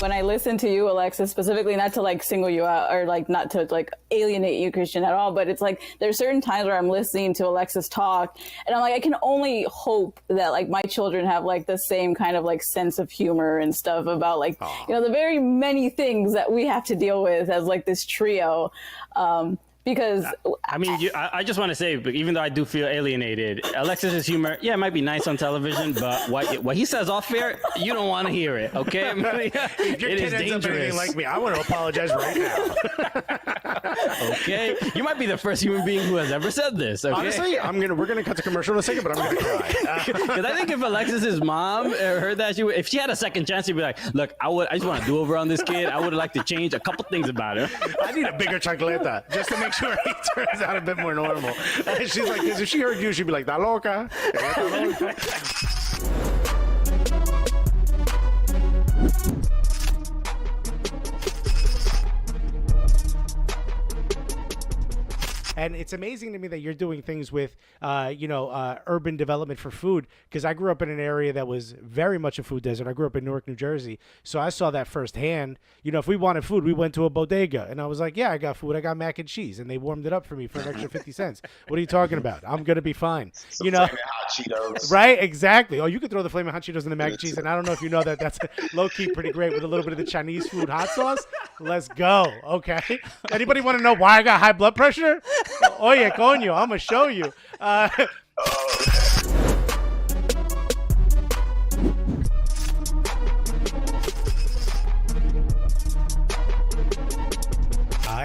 When I listen to you, Alexis, specifically, not to like single you out or like not to like alienate you, Christian, at all, but it's like there's certain times where I'm listening to Alexis talk and I'm like, I can only hope that like my children have like the same kind of like sense of humor and stuff about like, you know, the very many things that we have to deal with as like this trio. Because I mean, I just want to say, even though I do feel alienated, Alexis's humor, yeah, it might be nice on television, but what he says off air, you don't want to hear it, okay? I mean, if your kid ends up anything like me, I want to apologize right now. Okay, you might be the first human being who has ever said this. Okay? Honestly, we're gonna cut to commercial in a second, but I'm gonna cry. Because I think if Alexis's mom heard that, if she had a second chance, she'd be like, "Look, I just want to do over on this kid. I would like to change a couple things about her. I need a bigger chancleta just to make sure he turns out a bit more normal." And she's like, because if she heard you, she'd be like, "Da loca." And it's amazing to me that you're doing things with, urban development for food, because I grew up in an area that was very much a food desert. I grew up in Newark, New Jersey, so I saw that firsthand. You know, if we wanted food, we went to a bodega, and I was like, yeah, I got food. I got mac and cheese, and they warmed it up for me for an extra 50 cents. What are you talking about? I'm going to be fine. Some flaming hot Cheetos. Right? Exactly. Oh, you could throw the flaming hot Cheetos in the mac and cheese, and I don't know if you know that that's low-key pretty great with a little bit of the Chinese food hot sauce. Let's go. Okay. Anybody want to know why I got high blood pressure? Oye, coño, I'm going to show you. And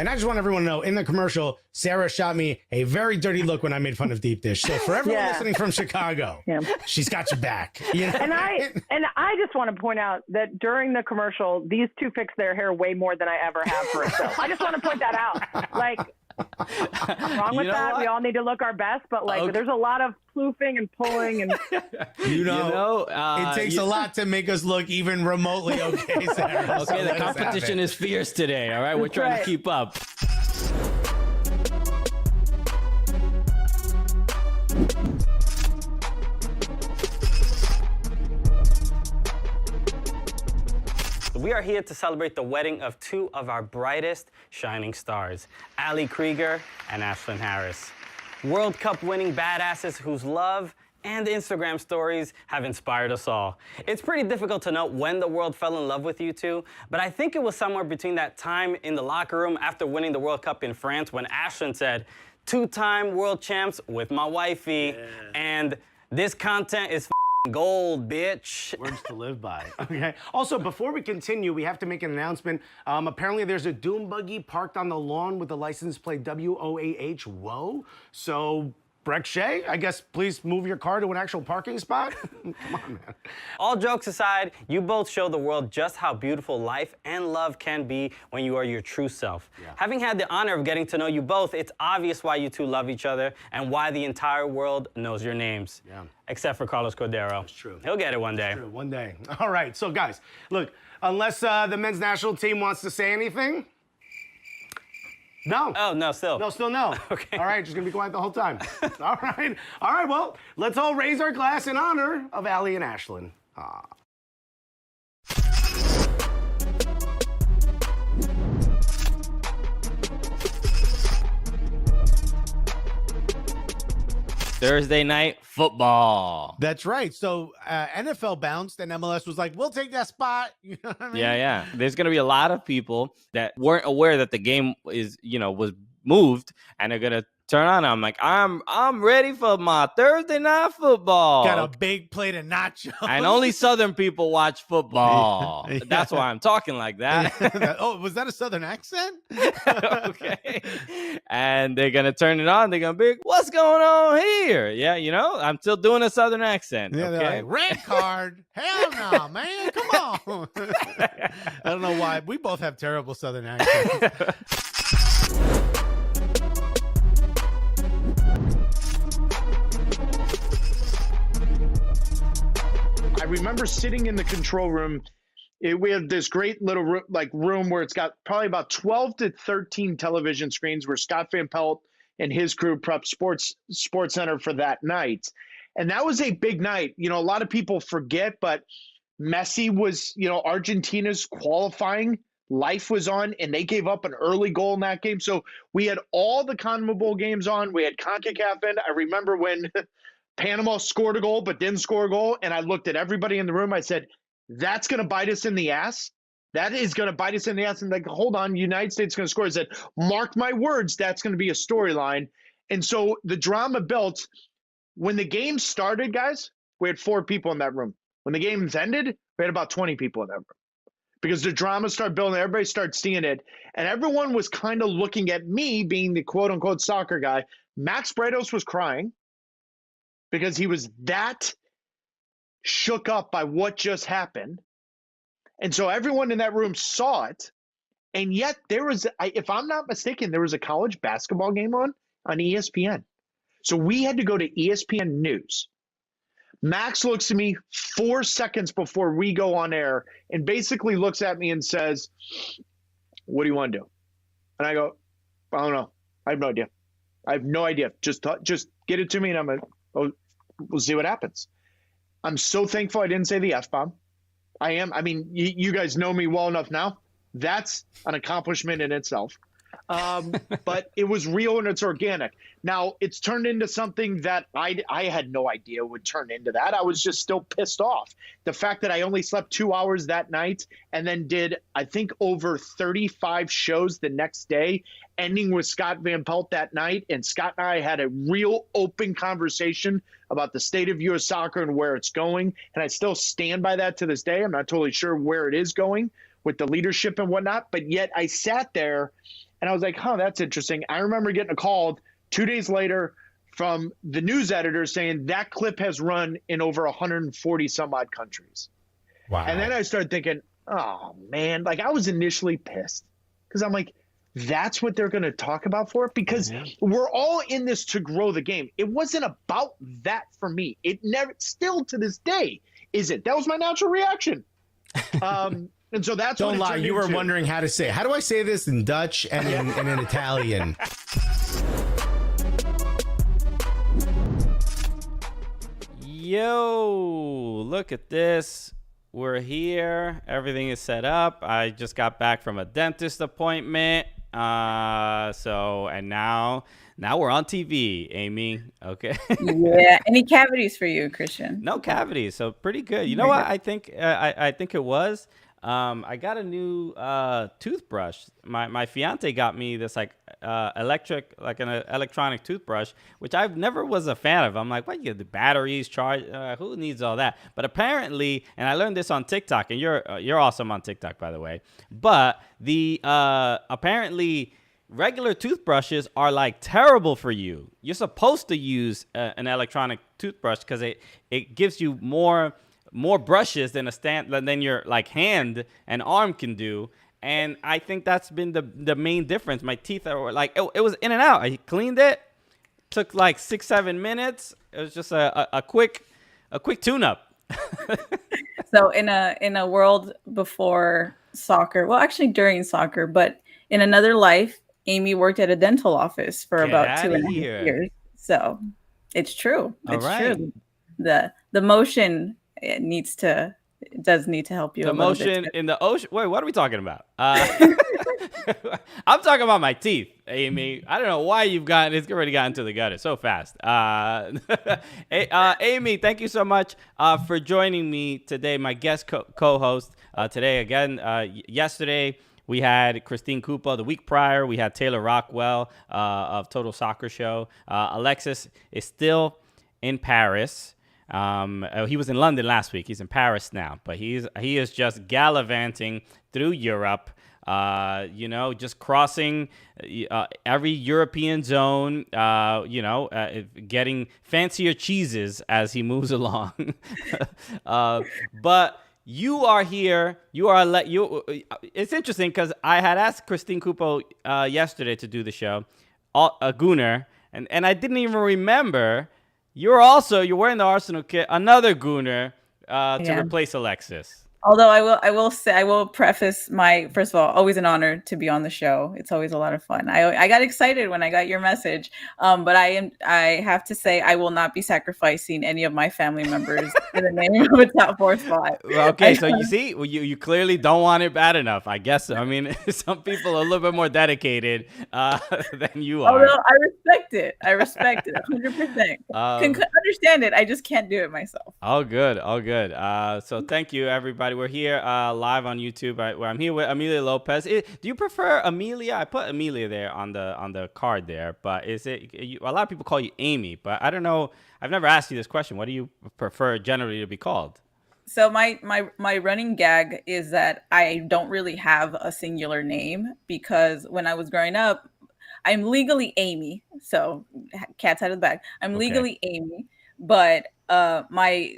I just want everyone to know, in the commercial, Sarah shot me a very dirty look when I made fun of deep dish. So for everyone listening from Chicago, she's got your back. You know? And I just want to point out that during the commercial, these two fix their hair way more than I ever have for it. So I just want to point that out. Like, wrong with that. What? We all need to look our best, but like, there's a lot of ploofing and pulling, and it takes a lot to make us look even remotely okay, Sarah. Okay, the competition is fierce today. All right, we're trying to keep up. We are here to celebrate the wedding of two of our brightest shining stars, Ali Krieger and Ashlyn Harris. World Cup winning badasses whose love and Instagram stories have inspired us all. It's pretty difficult to know when the world fell in love with you two, but I think it was somewhere between that time in the locker room after winning the World Cup in France when Ashlyn said, "Two-time world champs with my wifey," and "This content is gold, bitch." Words to live by. Okay. Also, before we continue, we have to make an announcement. Apparently, there's a doom buggy parked on the lawn with the license plate WOAH. Whoa. So, Breck Shea, I guess please move your car to an actual parking spot. Come on, man. All jokes aside, you both show the world just how beautiful life and love can be when you are your true self. Yeah. Having had the honor of getting to know you both, it's obvious why you two love each other and why the entire world knows your names. Yeah. Except for Carlos Cordero. That's true. He'll get it one day. That's true, one day. All right, so guys, look, unless the men's national team wants to say anything. No. Oh, no, still. No, still no. Okay. All right, just gonna be quiet the whole time. All right. All right, well, let's all raise our glass in honor of Ali and Ashlyn. Thursday night football. That's right. So NFL bounced and MLS was like, we'll take that spot. You know what I mean? Yeah. There's going to be a lot of people that weren't aware that the game was moved and they're going to turn on. I'm like, I'm ready for my Thursday night football. Got a big plate of nachos. And only Southern people watch football. Yeah. That's why I'm talking like that. Oh, was that a Southern accent? Okay. And they're going to turn it on. They're going to be, what's going on here? Yeah, I'm still doing a Southern accent. Yeah, okay? Like, red card. Hell no, man. Come on. I don't know why. We both have terrible Southern accents. I remember sitting in the control room. We have this great little room where it's got probably about 12 to 13 television screens where Scott Van Pelt and his crew prepped Sports Center for that night. And that was a big night. A lot of people forget, but Messi was, Argentina's qualifying. Life was on, and they gave up an early goal in that game. So we had all the CONMEBOL games on. We had CONCACAF in. I remember when Panama scored a goal but didn't score a goal, and I looked at everybody in the room. I said, that's going to bite us in the ass. That is going to bite us in the ass. And like, hold on, United States is going to score. I said, mark my words, that's going to be a storyline. And so the drama built. When the game started, guys, we had 4 people in that room. When the games ended, we had about 20 people in that room. Because the drama started building, everybody started seeing it. And everyone was kind of looking at me being the quote-unquote soccer guy. Max Bretos was crying because he was that shook up by what just happened. And so everyone in that room saw it. And yet there was, if I'm not mistaken, there was a college basketball game on ESPN. So we had to go to ESPN News. Max looks at me 4 seconds before we go on air and basically looks at me and says, what do you want to do? And I go, I don't know. I have no idea. I have no idea. Just get it to me and we'll see what happens. I'm so thankful I didn't say the F-bomb. I am. I mean, you guys know me well enough now. That's an accomplishment in itself. But it was real and it's organic. Now it's turned into something that I had no idea would turn into that. I was just still pissed off. The fact that I only slept 2 hours that night and then did, I think, over 35 shows the next day, ending with Scott Van Pelt that night. And Scott and I had a real open conversation about the state of U.S. soccer and where it's going. And I still stand by that to this day. I'm not totally sure where it is going with the leadership and whatnot, but yet I sat there and I was like, that's interesting. I remember getting a call 2 days later from the news editor saying that clip has run in over 140 some odd countries. Wow. And then I started thinking, oh man, like I was initially pissed because I'm like, that's what they're going to talk about for it? Because we're all in this to grow the game. It wasn't about that for me. It never, still to this day, is it? That was my natural reaction. And so that's Don't what lie. You were wondering how to say. How do I say this in Dutch and in Italian? Yo, look at this. We're here. Everything is set up. I just got back from a dentist appointment. And now we're on TV, Amy. Okay. Yeah. Any cavities for you, Christian? No cavities. So pretty good. You know what? I think it was. I got a new toothbrush. My fiance got me this an electronic toothbrush, which I've never was a fan of. I'm like, what? You get the batteries charge? Who needs all that? But apparently, and I learned this on TikTok, and you're awesome on TikTok, by the way. But the apparently regular toothbrushes are like terrible for you. You're supposed to use an electronic toothbrush because it gives you more brushes than your like hand and arm can do. And I think that's been the main difference. My teeth are like, it was in and out. I cleaned it, took like 6-7 minutes. It was just a quick tune-up. So in a world before soccer, well, actually during soccer, but in another life, Amy worked at a dental office for about 2.5 years. So it's true. It's true. The motion does need to help you. The motion in the ocean. Wait, what are we talking about? I'm talking about my teeth, Amy. I don't know why it's already gotten to the gutter so fast. Amy, thank you so much for joining me today, my guest co-host today. Again, yesterday we had Christine Cupo. The week prior, we had Taylor Rockwell of Total Soccer Show. Alexis is still in Paris. He was in London last week. He's in Paris now, but he is just gallivanting through Europe, just crossing every European zone, getting fancier cheeses as he moves along. But you are here. It's interesting because I had asked Christine Cupo yesterday to do the show, a Gooner, and I didn't even remember. You're wearing the Arsenal kit, another Gooner to replace Alexis. Although I will say, I will preface my, first of all, always an honor to be on the show. It's always a lot of fun. I got excited when I got your message, but I have to say I will not be sacrificing any of my family members in the name of a top 4 spot. Well, okay, so you see, you clearly don't want it bad enough, I guess. I mean, some people are a little bit more dedicated than you are. Although I respect it 100%. Can understand it. I just can't do it myself. All good, all good. So thank you, everybody. We're here live on YouTube. Where I'm here with Amelia Lopez. Do you prefer Amelia? I put Amelia there on the card there, but is it? A lot of people call you Amy, but I don't know. I've never asked you this question. What do you prefer generally to be called? So my running gag is that I don't really have a singular name, because when I was growing up, I'm legally Amy. So cat's out of the bag. I'm legally Amy, but my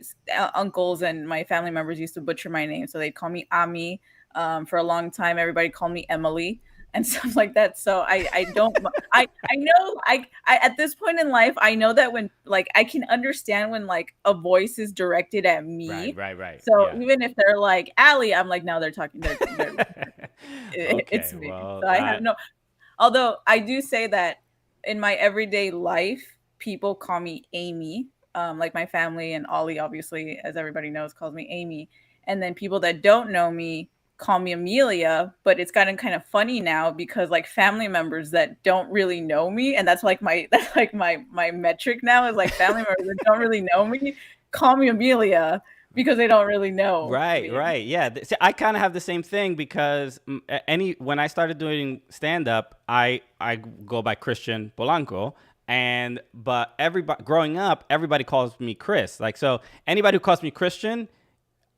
uncles and my family members used to butcher my name, so they'd call me Ami. For a long time, everybody called me Emily and stuff like that. So I don't, I know, I at this point in life, I know that when, like, I can understand when, like, a voice is directed at me. Right. So even if they're like Allie, I'm like, no, they're talking. It's me. Well, so I have no. Although I do say that in my everyday life, people call me Amy. Like my family and Ollie, obviously, as everybody knows, calls me Amy. And then people that don't know me call me Amelia, but it's gotten kind of funny now because, like, family members that don't really know me, and that's like my metric now, is like family members that don't really know me call me Amelia because they don't really know. Right. Yeah. See, I kind of have the same thing because when I started doing stand up, I go by Christian Polanco. But everybody growing up, everybody calls me Chris. Like, so anybody who calls me Christian,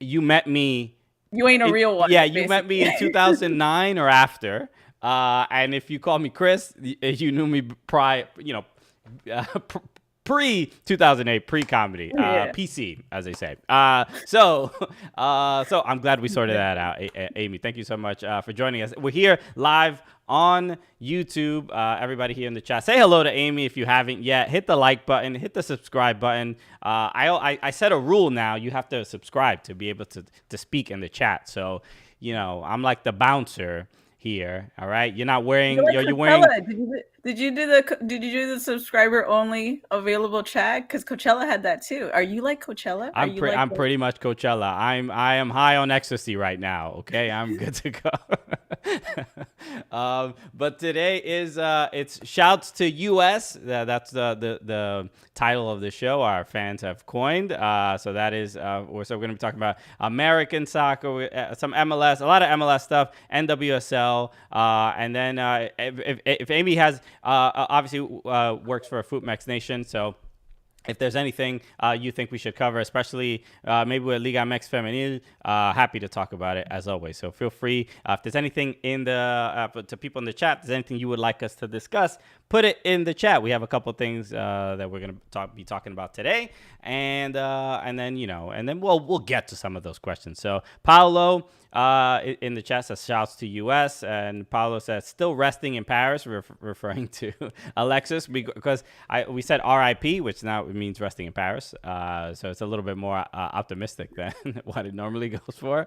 you met me. You ain't a real one. Yeah, basically. you met me in 2009 or after. And if you call me Chris, you knew me pre 2008, pre comedy, PC, as they say. So I'm glad we sorted that out, Amy. Thank you so much for joining us. We're here live on YouTube. Everybody here in the chat, say hello to Amy if you haven't yet. Hit the like button, hit the subscribe button. I set a rule now. You have to subscribe to be able to speak in the chat. So, I'm like the bouncer here. All right, you're not wearing. You're wearing. Did you do the subscriber only available chat? Because Coachella had that too. Are you like Coachella? I'm pretty much Coachella. I am high on ecstasy right now. Okay, I'm good to go. But today is it's shouts to US. That's the title of the show our fans have coined. So that is so we're going to be talking about American soccer, some MLS, a lot of MLS stuff, NWSL, and then if Amy has obviously works for FootMex Nation, so if there's anything you think we should cover, especially maybe with Liga MX Femenil, happy to talk about it as always. So feel free. If there's anything in the to people in the chat, if there's anything you would like us to discuss, put it in the chat. We have a couple things that we're gonna be talking about today, and then we'll get to some of those questions. So Paolo in the chat says shouts to US, and Paolo says still resting in Paris, referring to Alexis, because we said RIP, which now means resting in Paris. So it's a little bit more optimistic than what it normally goes for.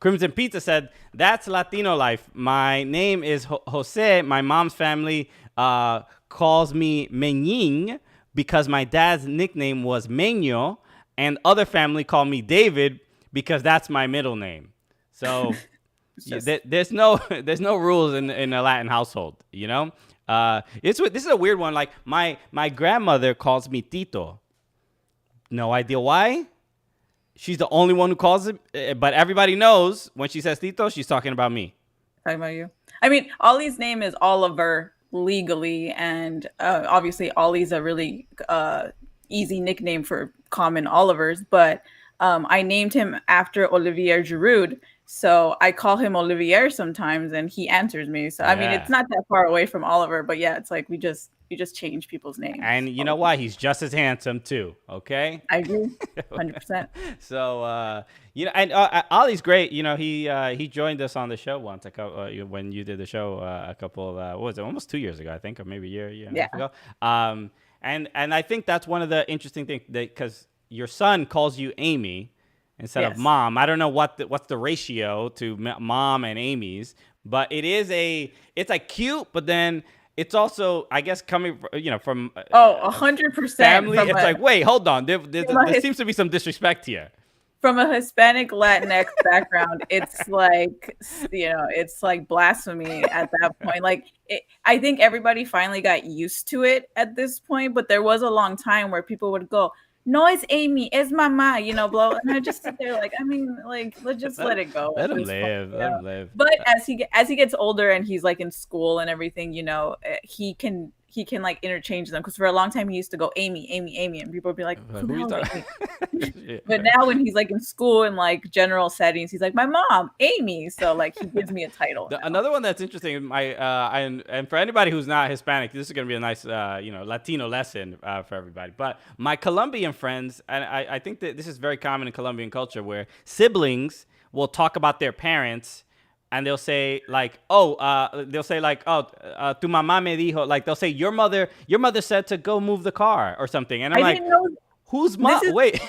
Crimson Pizza said, that's Latino life. My name is Jose. My mom's family calls me Meñin because my dad's nickname was Meño, and other family call me David because that's my middle name. So there's no rules in a Latin household, This is a weird one. Like my grandmother calls me Tito. No idea why. She's the only one who calls it, but everybody knows when she says Tito, she's talking about me. Talking about you. I mean, Ollie's name is Oliver legally, and obviously Ollie's a really easy nickname for common Olivers, but I named him after Olivier Giroud. So I call him Olivier sometimes, and he answers me. So I mean, it's not that far away from Oliver, but yeah, it's like you just change people's names. And you know why? He's just as handsome too. Okay. I agree, 100%. So and Ollie's great. He joined us on the show once when you did the show a couple. What was it? Almost 2 years ago, I think, or maybe a year and a half ago. And I think that's one of the interesting things, because your son calls you Amy. instead of mom. I don't know what's the ratio to mom and Amy's, but it's like cute, but then it's also, I guess, coming from 100% family. It's like, wait, hold on, there seems to be some disrespect here. From a Hispanic Latinx background, it's like, it's like blasphemy at that point. Like, I think everybody finally got used to it at this point, but there was a long time where people would go, no, it's Amy, it's mama, blah. And I just sit there like, I mean, like, let's just let it go. Let him live. Let him live. But as he gets older and he's like in school and everything, he can like interchange them, because for a long time he used to go Amy, and people would be like, who the hell is Amy? But now when he's like in school and like general settings, he's like, my mom, Amy. So like he gives me a title. Another one that's interesting, and for anybody who's not Hispanic, this is gonna be a nice Latino lesson for everybody. But my Colombian friends, and I think that this is very common in Colombian culture, where siblings will talk about their parents. And they'll say like, tu mamá me dijo, like they'll say your mother said to go move the car or something. And I'm like, whose mom? Wait.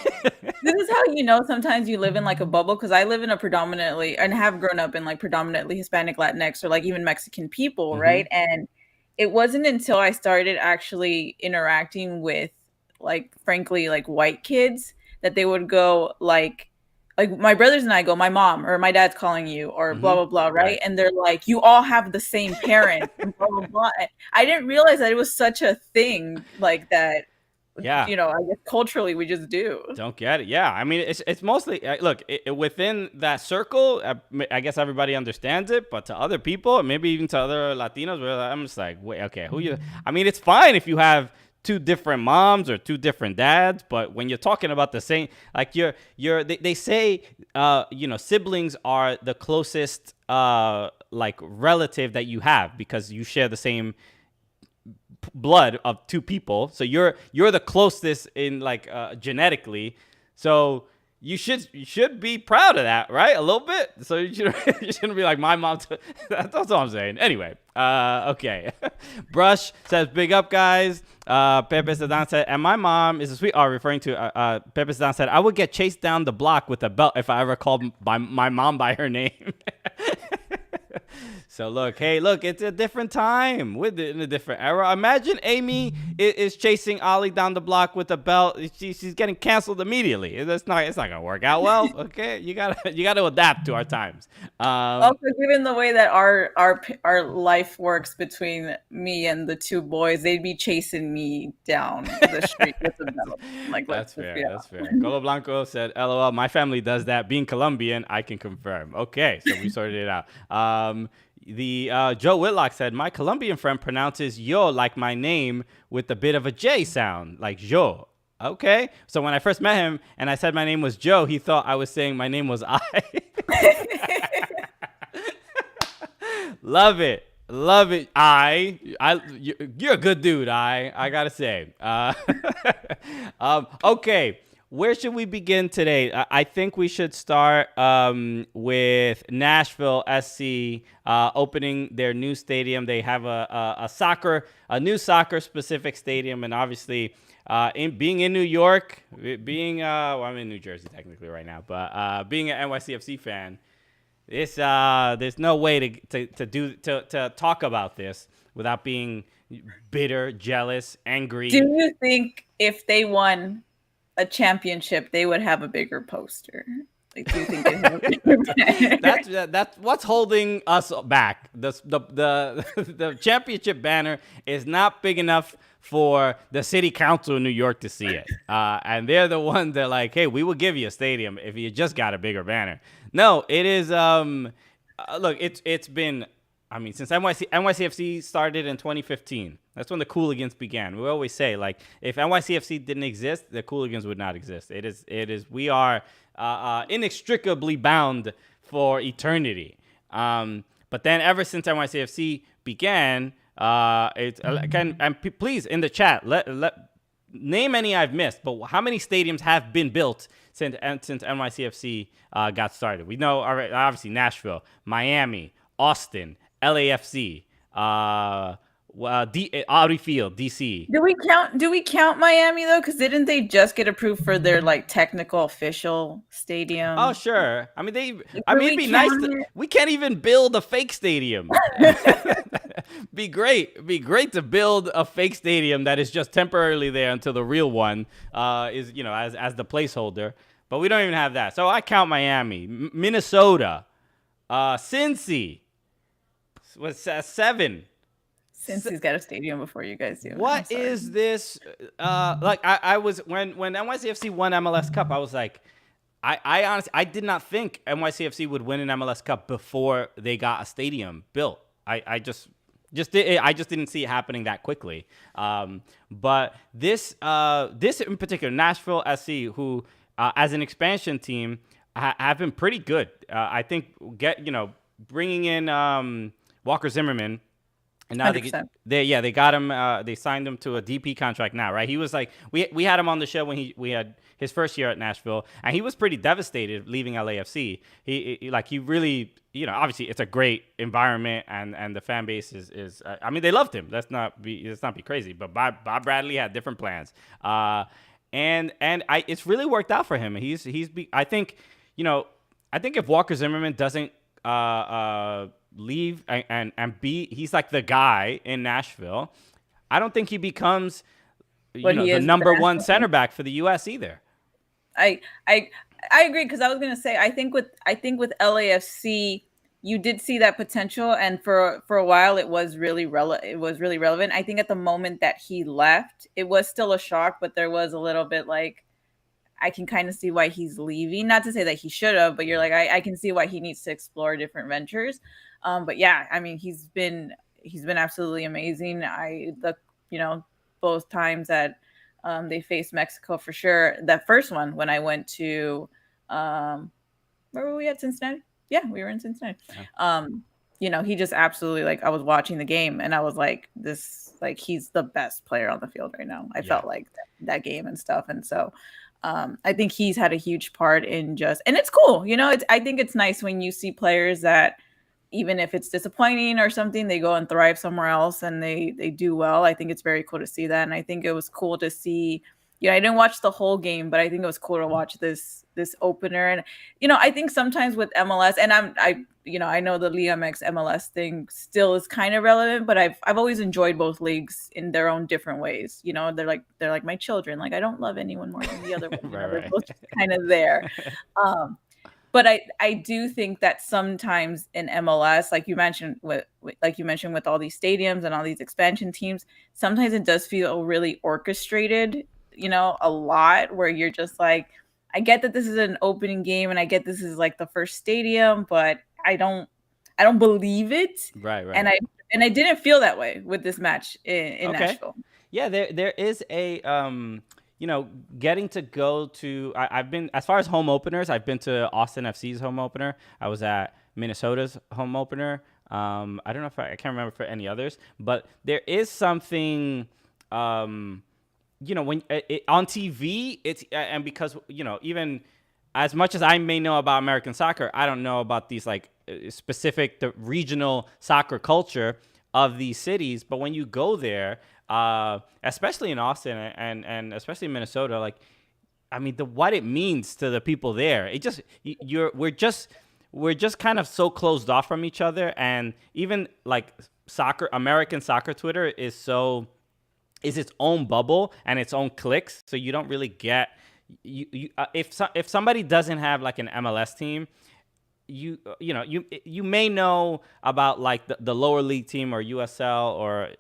This is how sometimes you live in like a bubble, because I live in a predominantly, and have grown up in like predominantly Hispanic, Latinx, or like even Mexican people, right? And it wasn't until I started actually interacting with like, frankly, like white kids, that they would go like my brothers and I go, my mom or my dad's calling you, or blah, blah, blah, right? And they're like, you all have the same parents, and blah, blah, blah. I didn't realize that it was such a thing like that. Yeah. I guess culturally we just do. Don't get it. Yeah. I mean, it's mostly, look, within that circle, I guess everybody understands it, but to other people, maybe even to other Latinos, I'm just like, wait, okay, who you, I mean, it's fine if you have two different moms or two different dads, but when you're talking about the same, like they say, siblings are the closest, like relative that you have, because you share the same blood of two people. So you're the closest in like, genetically. So you should be proud of that, right? A little bit. So you shouldn't be like my mom. That's all I'm saying. Anyway, okay. Brush says, big up, guys. Pepe Sedan said, and my mom is a sweetheart, referring to Pepe Sedan said, I would get chased down the block with a belt if I ever called my mom by her name. So look, it's a different time. We're in a different era. Imagine Amy is chasing Ollie down the block with a belt. She's getting canceled immediately. It's not gonna work out well. Okay, you gotta adapt to our times. Also, given the way that our life works between me and the two boys, they'd be chasing me down the street with a belt. Like, that's fair. That's fair. Colo Blanco said, "LOL, my family does that. Being Colombian, I can confirm." Okay, so we sorted it out. Joe Whitlock said, my Colombian friend pronounces yo like my name with a bit of a J sound, like Joe. Okay. So when I first met him and I said my name was Joe, he thought I was saying my name was I. Love it. You're a good dude. I gotta say. Okay. Where should we begin today? I think we should start with Nashville SC opening their new stadium. They have a new soccer specific stadium, and obviously, being in New York, I'm in New Jersey technically right now, but being an NYCFC fan, there's no way to talk about this without being bitter, jealous, angry. Do you think if they won a championship, they would have a bigger poster? Like, do you think they have a bigger banner? That's what's holding us back. The championship banner is not big enough for the city council in New York to see it, and they're the ones that are like, hey, we will give you a stadium if you just got a bigger banner. No, it is. Look, it's been. I mean, since NYCFC started in 2015, that's when the Cooligans began. We always say, like, if NYCFC didn't exist, the Cooligans would not exist. It is. We are inextricably bound for eternity. But then, ever since NYCFC began, please in the chat name any I've missed. But how many stadiums have been built since NYCFC got started? We know obviously Nashville, Miami, Austin, LAFC. Audi Field, DC. Do we count Miami though? Because didn't they just get approved for their like technical official stadium? Oh sure. I mean it'd be nice. We can't even build a fake stadium. Be great to build a fake stadium that is just temporarily there until the real one is as the placeholder. But we don't even have that. So I count Miami, Minnesota, Cincy. What's 7? Cincy's got a stadium before you guys do. What is this? I was when NYCFC won MLS Cup, I was like, I honestly I did not think NYCFC would win an MLS Cup before they got a stadium built. I just didn't see it happening that quickly. But this in particular, Nashville SC, who as an expansion team have been pretty good. I think bringing in Walker Zimmerman. And now they got him. They signed him to a DP contract now, right? He was like, we had him on the show when we had his first year at Nashville, and he was pretty devastated leaving LAFC. He really, obviously it's a great environment, and the fan base is I mean, they loved him. Let's not be crazy, but Bob Bradley had different plans, and it's really worked out for him. I think if Walker Zimmerman doesn't leave and be, he's like the guy in Nashville, I don't think he becomes the number one center back for the U.S. either. I agree, because I was gonna say I think with LAFC you did see that potential, and for a while it was really relevant. I think at the moment that he left, it was still a shock, but there was a little bit like, I can kind of see why he's leaving. Not to say that he should have, but you're like, I can see why he needs to explore different ventures. But yeah, I mean, he's been absolutely amazing. Both times that they faced Mexico, for sure. That first one when I went to where were we at, Cincinnati? Yeah, we were in Cincinnati. Yeah. He just absolutely, like, I was watching the game and I was like, he's the best player on the field right now. I felt like that game and stuff. And so I think he's had a huge part in and it's cool. I think it's nice when you see players that, even if it's disappointing or something, they go and thrive somewhere else and they do well. I think it's very cool to see that. And I think it was cool to see, I didn't watch the whole game, but I think it was cool to watch this opener. And, I think sometimes with MLS, and I know the Liga MX MLS thing still is kind of relevant, but I've always enjoyed both leagues in their own different ways. They're like my children. Like, I don't love anyone more than the other one. They're both kind of there. But I do think that sometimes in MLS, like you mentioned with all these stadiums and all these expansion teams, sometimes it does feel really orchestrated, a lot, where you're just like, I get that this is an opening game and I get this is like the first stadium, but I don't believe it. Right. And I didn't feel that way with this match in Nashville. Yeah, there is a getting to go to, I've been, as far as home openers, I've been to Austin FC's home opener. I was at Minnesota's home opener. I don't know if I can't remember for any others, but there is something, when on TV, it's, and because, even as much as I may know about American soccer, I don't know about these like specific, the regional soccer culture of these cities. But when you go there, especially in Austin and especially in Minnesota, like, I mean, what it means to the people there, it just, we're just kind of so closed off from each other. And even like American soccer Twitter is its own bubble and its own cliques. So you don't really get, if somebody doesn't have like an MLS team, you may know about like the lower league team or USL or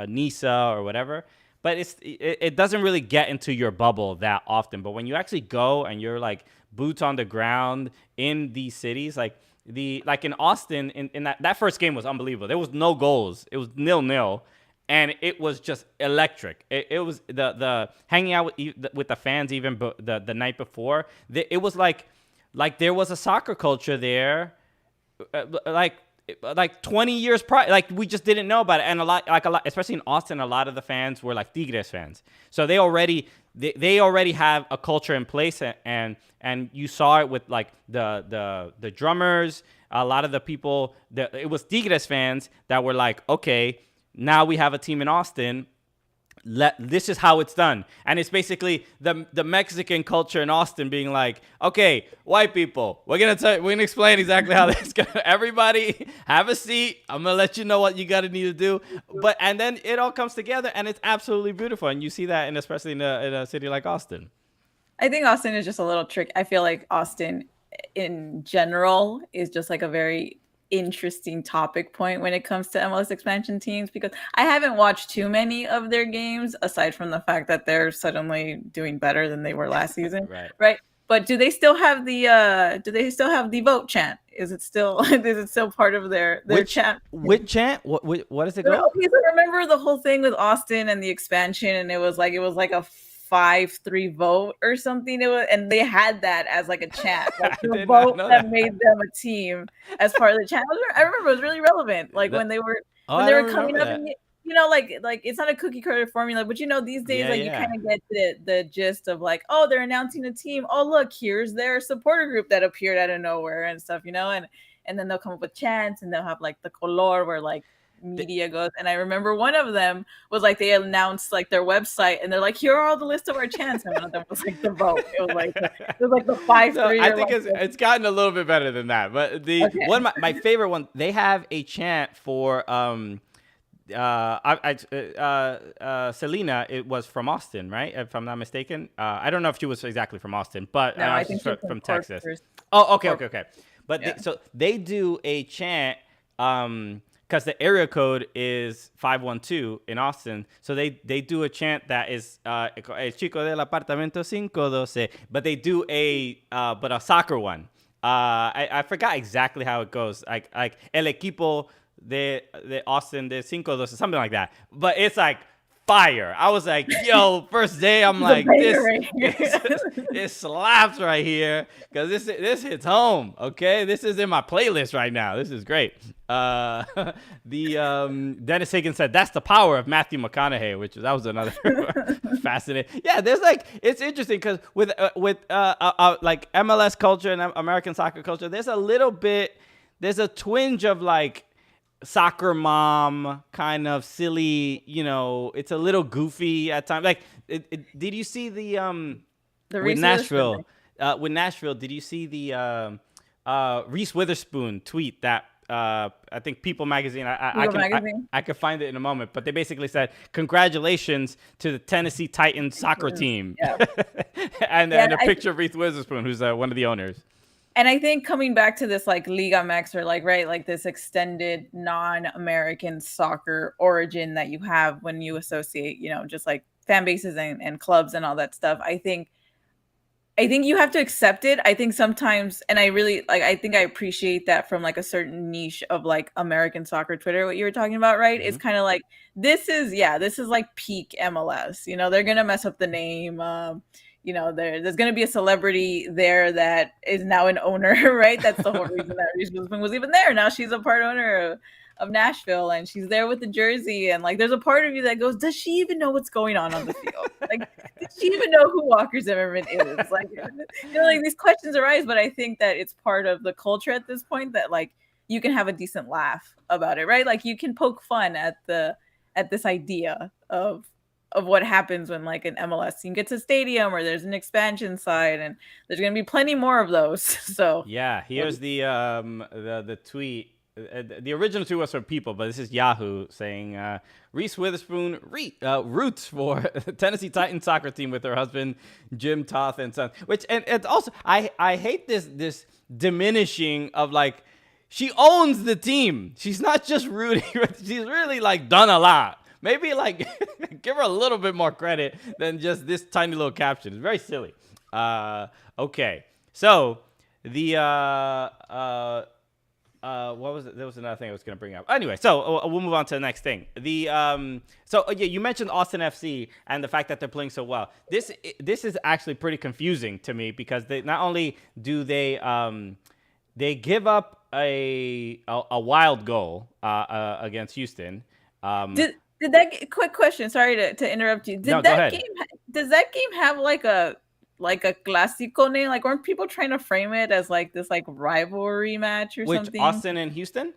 NISA or whatever, but it doesn't really get into your bubble that often. But when you actually go and you're like boots on the ground in these cities, like in Austin, in that first game was unbelievable. There was no goals. It was 0-0. And it was just electric. It was the hanging out with the fans even the night before. It was like there was a soccer culture there, like 20 years prior. Like, we just didn't know about it. And a lot, especially in Austin, a lot of the fans were like Tigres fans. So they already have a culture in place, and you saw it with like the drummers. A lot of the people it was Tigres fans that were like, okay, now we have a team in Austin. This is how it's done. And it's basically the Mexican culture in Austin being like, okay, white people, we're gonna explain exactly how this goes. Everybody have a seat. I'm gonna let you know what you gotta need to do. And then it all comes together, and it's absolutely beautiful. And you see that, especially in a city like Austin. I think Austin is just a little tricky. I feel like Austin in general is just like a very interesting topic point when it comes to MLS expansion teams, because I haven't watched too many of their games aside from the fact that they're suddenly doing better than they were last season. Right. But do they still have the vote chant? Is it still part of their chant? Which chant? What is it called? Okay, so remember the whole thing with Austin and the expansion, and it was like a 5-3 vote or something. And they had that as like a chant, like the vote that made them a team as part of the chant. I remember it was really relevant, like when they were coming up. And, like it's not a cookie cutter formula, but these days, you kind of get the gist of like, oh, they're announcing a team. Oh, look, here's their supporter group that appeared out of nowhere and stuff, and then they'll come up with chants, and they'll have like the color where like media goes. And I remember one of them was like they announced like their website, and they're like, here are all the list of our chants, and one of them was like the vote. It was like the 5-3. No, I think it's gotten a little bit better than that, but one of my favorite one, they have a chant for Selena. It was from Austin, right? If I'm not mistaken. I don't know if she was exactly from Austin, but no, I think she's from Texas. Oh, okay. But they do a chant because the area code is 512 in Austin. So they do a chant that is El Chico del Apartamento 512, but they do a soccer one. I forgot exactly how it goes. Like El Equipo de Austin de 512, something like that. But it's like fire. I was like, yo, first day, I'm like, this slaps right here, because this hits home. Okay, this is in my playlist right now. This is great. Dennis Higgins said that's the power of Matthew McConaughey, that was another fascinating. Yeah, there's like, it's interesting because with like MLS culture and American soccer culture, there's a twinge of like soccer mom kind of silly, it's a little goofy at times. Like, did you see the with Nashville? With Nashville, did you see the Reese Witherspoon tweet that I think People Magazine? I could find it in a moment, but they basically said congratulations to the Tennessee Titans soccer team, and a picture of Reese Witherspoon, who's one of the owners. And I think coming back to this like Liga MX, or like this extended non-American soccer origin that you have when you associate, just like fan bases and clubs and all that stuff. I think you have to accept it. I think sometimes, and I really I think I appreciate that from like a certain niche of like American soccer Twitter, what you were talking about, right? Mm-hmm. It's kind of like, this is like peak MLS. They're going to mess up the name. There's going to be a celebrity there that is now an owner, right? That's the whole reason that Reese Witherspoon was even there. Now she's a part owner of Nashville, and she's there with the jersey. And like, there's a part of you that goes, does she even know what's going on the field? Like, does she even know who Walker Zimmerman is? Like, like these questions arise, but I think that it's part of the culture at this point that like you can have a decent laugh about it, right? Like you can poke fun at this idea of what happens when like an MLS team gets a stadium or there's an expansion side, and there's going to be plenty more of those. So yeah, here's the tweet. The original tweet was from People, but this is Yahoo saying Reese Witherspoon roots for the Tennessee Titans soccer team with her husband Jim Toth and son. And also I hate this diminishing of like, she owns the team. She's not just rooting. She's really like done a lot. Maybe like give her a little bit more credit than just this tiny little caption. It's very silly. Okay. So the what was it? There was another thing I was going to bring up. Anyway, so we'll move on to the next thing. You mentioned Austin FC and the fact that they're playing so well. This is actually pretty confusing to me, because they not only do they give up a wild goal against Houston. Did that, quick question, sorry to interrupt you. Does that game have like a Clásico name? Like, weren't people trying to frame it as like this like rivalry match or something? Austin and Houston?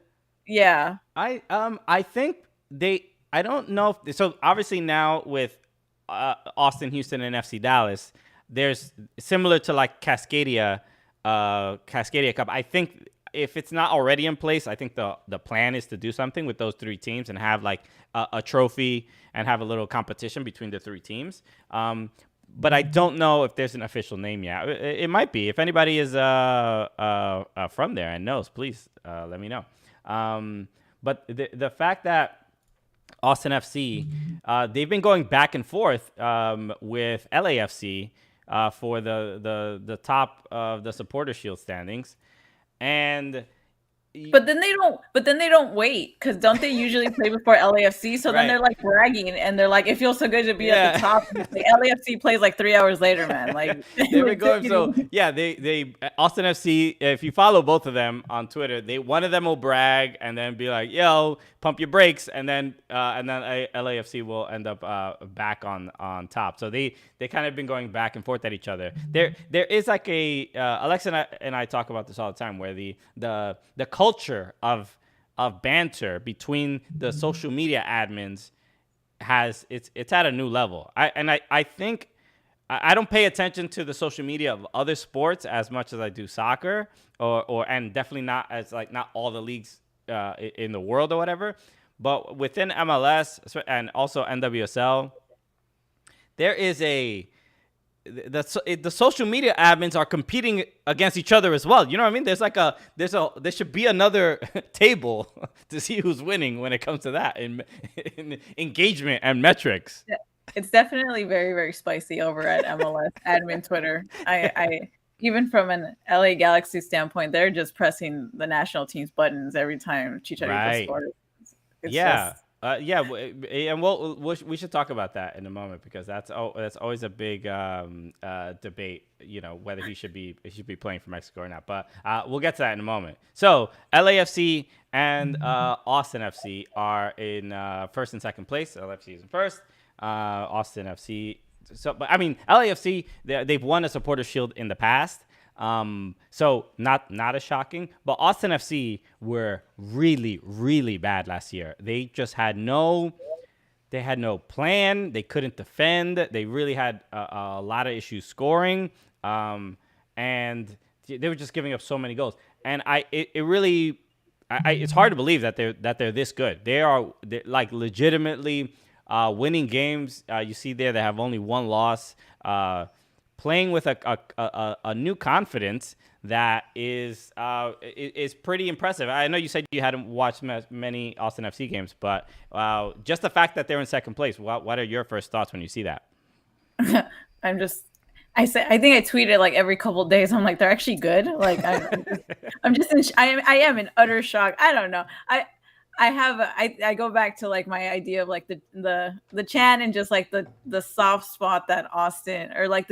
Yeah. I think I don't know if so. Obviously now with Austin, Houston, and FC Dallas, there's similar to like Cascadia Cup. I think if it's not already in place, I think the plan is to do something with those three teams and have like a trophy and have a little competition between the three teams. But I don't know if there's an official name yet. It might be. If anybody is from there and knows, please let me know. But the fact that Austin FC, they've been going back and forth with LAFC for the top of the Supporter Shield standings, and But then they don't wait, because don't they usually play before LAFC? So then they're like bragging and they're like, it feels so good to be at the top. Like, LAFC plays like 3 hours later, man. Like there we go. So yeah, they Austin FC. If you follow both of them on Twitter, one of them will brag and then be like, "Yo, pump your brakes," and then LAFC will end up back on top. So they kind of been going back and forth at each other. There is like a Alexa and I talk about this all the time, where the culture of banter between the social media admins it's at a new level. I think I don't pay attention to the social media of other sports as much as I do soccer, and definitely not as like not all the leagues in the world or whatever. But within MLS and also NWSL, there is the social media admins are competing against each other as well. You know what I mean? There should be another table to see who's winning when it comes to that in engagement and metrics. It's definitely very, very spicy over at MLS admin Twitter. I even from an LA Galaxy standpoint, they're just pressing the national team's buttons every time Chicharito scores. And we should talk about that in a moment, because that's always a big debate, you know, whether he should be playing for Mexico or not. But we'll get to that in a moment. So LAFC and Austin FC are in first and second place. LAFC is in first. Austin FC. So, but I mean, LAFC, they've won a Supporter Shield in the past. So not as shocking, but Austin FC were really, really bad last year. They just had no plan. They couldn't defend. They really had a lot of issues scoring. And they were just giving up so many goals. And it's hard to believe that they're this good. They're like legitimately winning games. You see there, they have only one loss. Playing with a new confidence that is pretty impressive. I know you said you hadn't watched many Austin FC games, but just the fact that they're in second place, what are your first thoughts when you see that? I think I tweeted like every couple of days. I'm like, they're actually good. Like I am in utter shock. I don't know. I go back to like my idea of like the chant and just like the soft spot that Austin, or like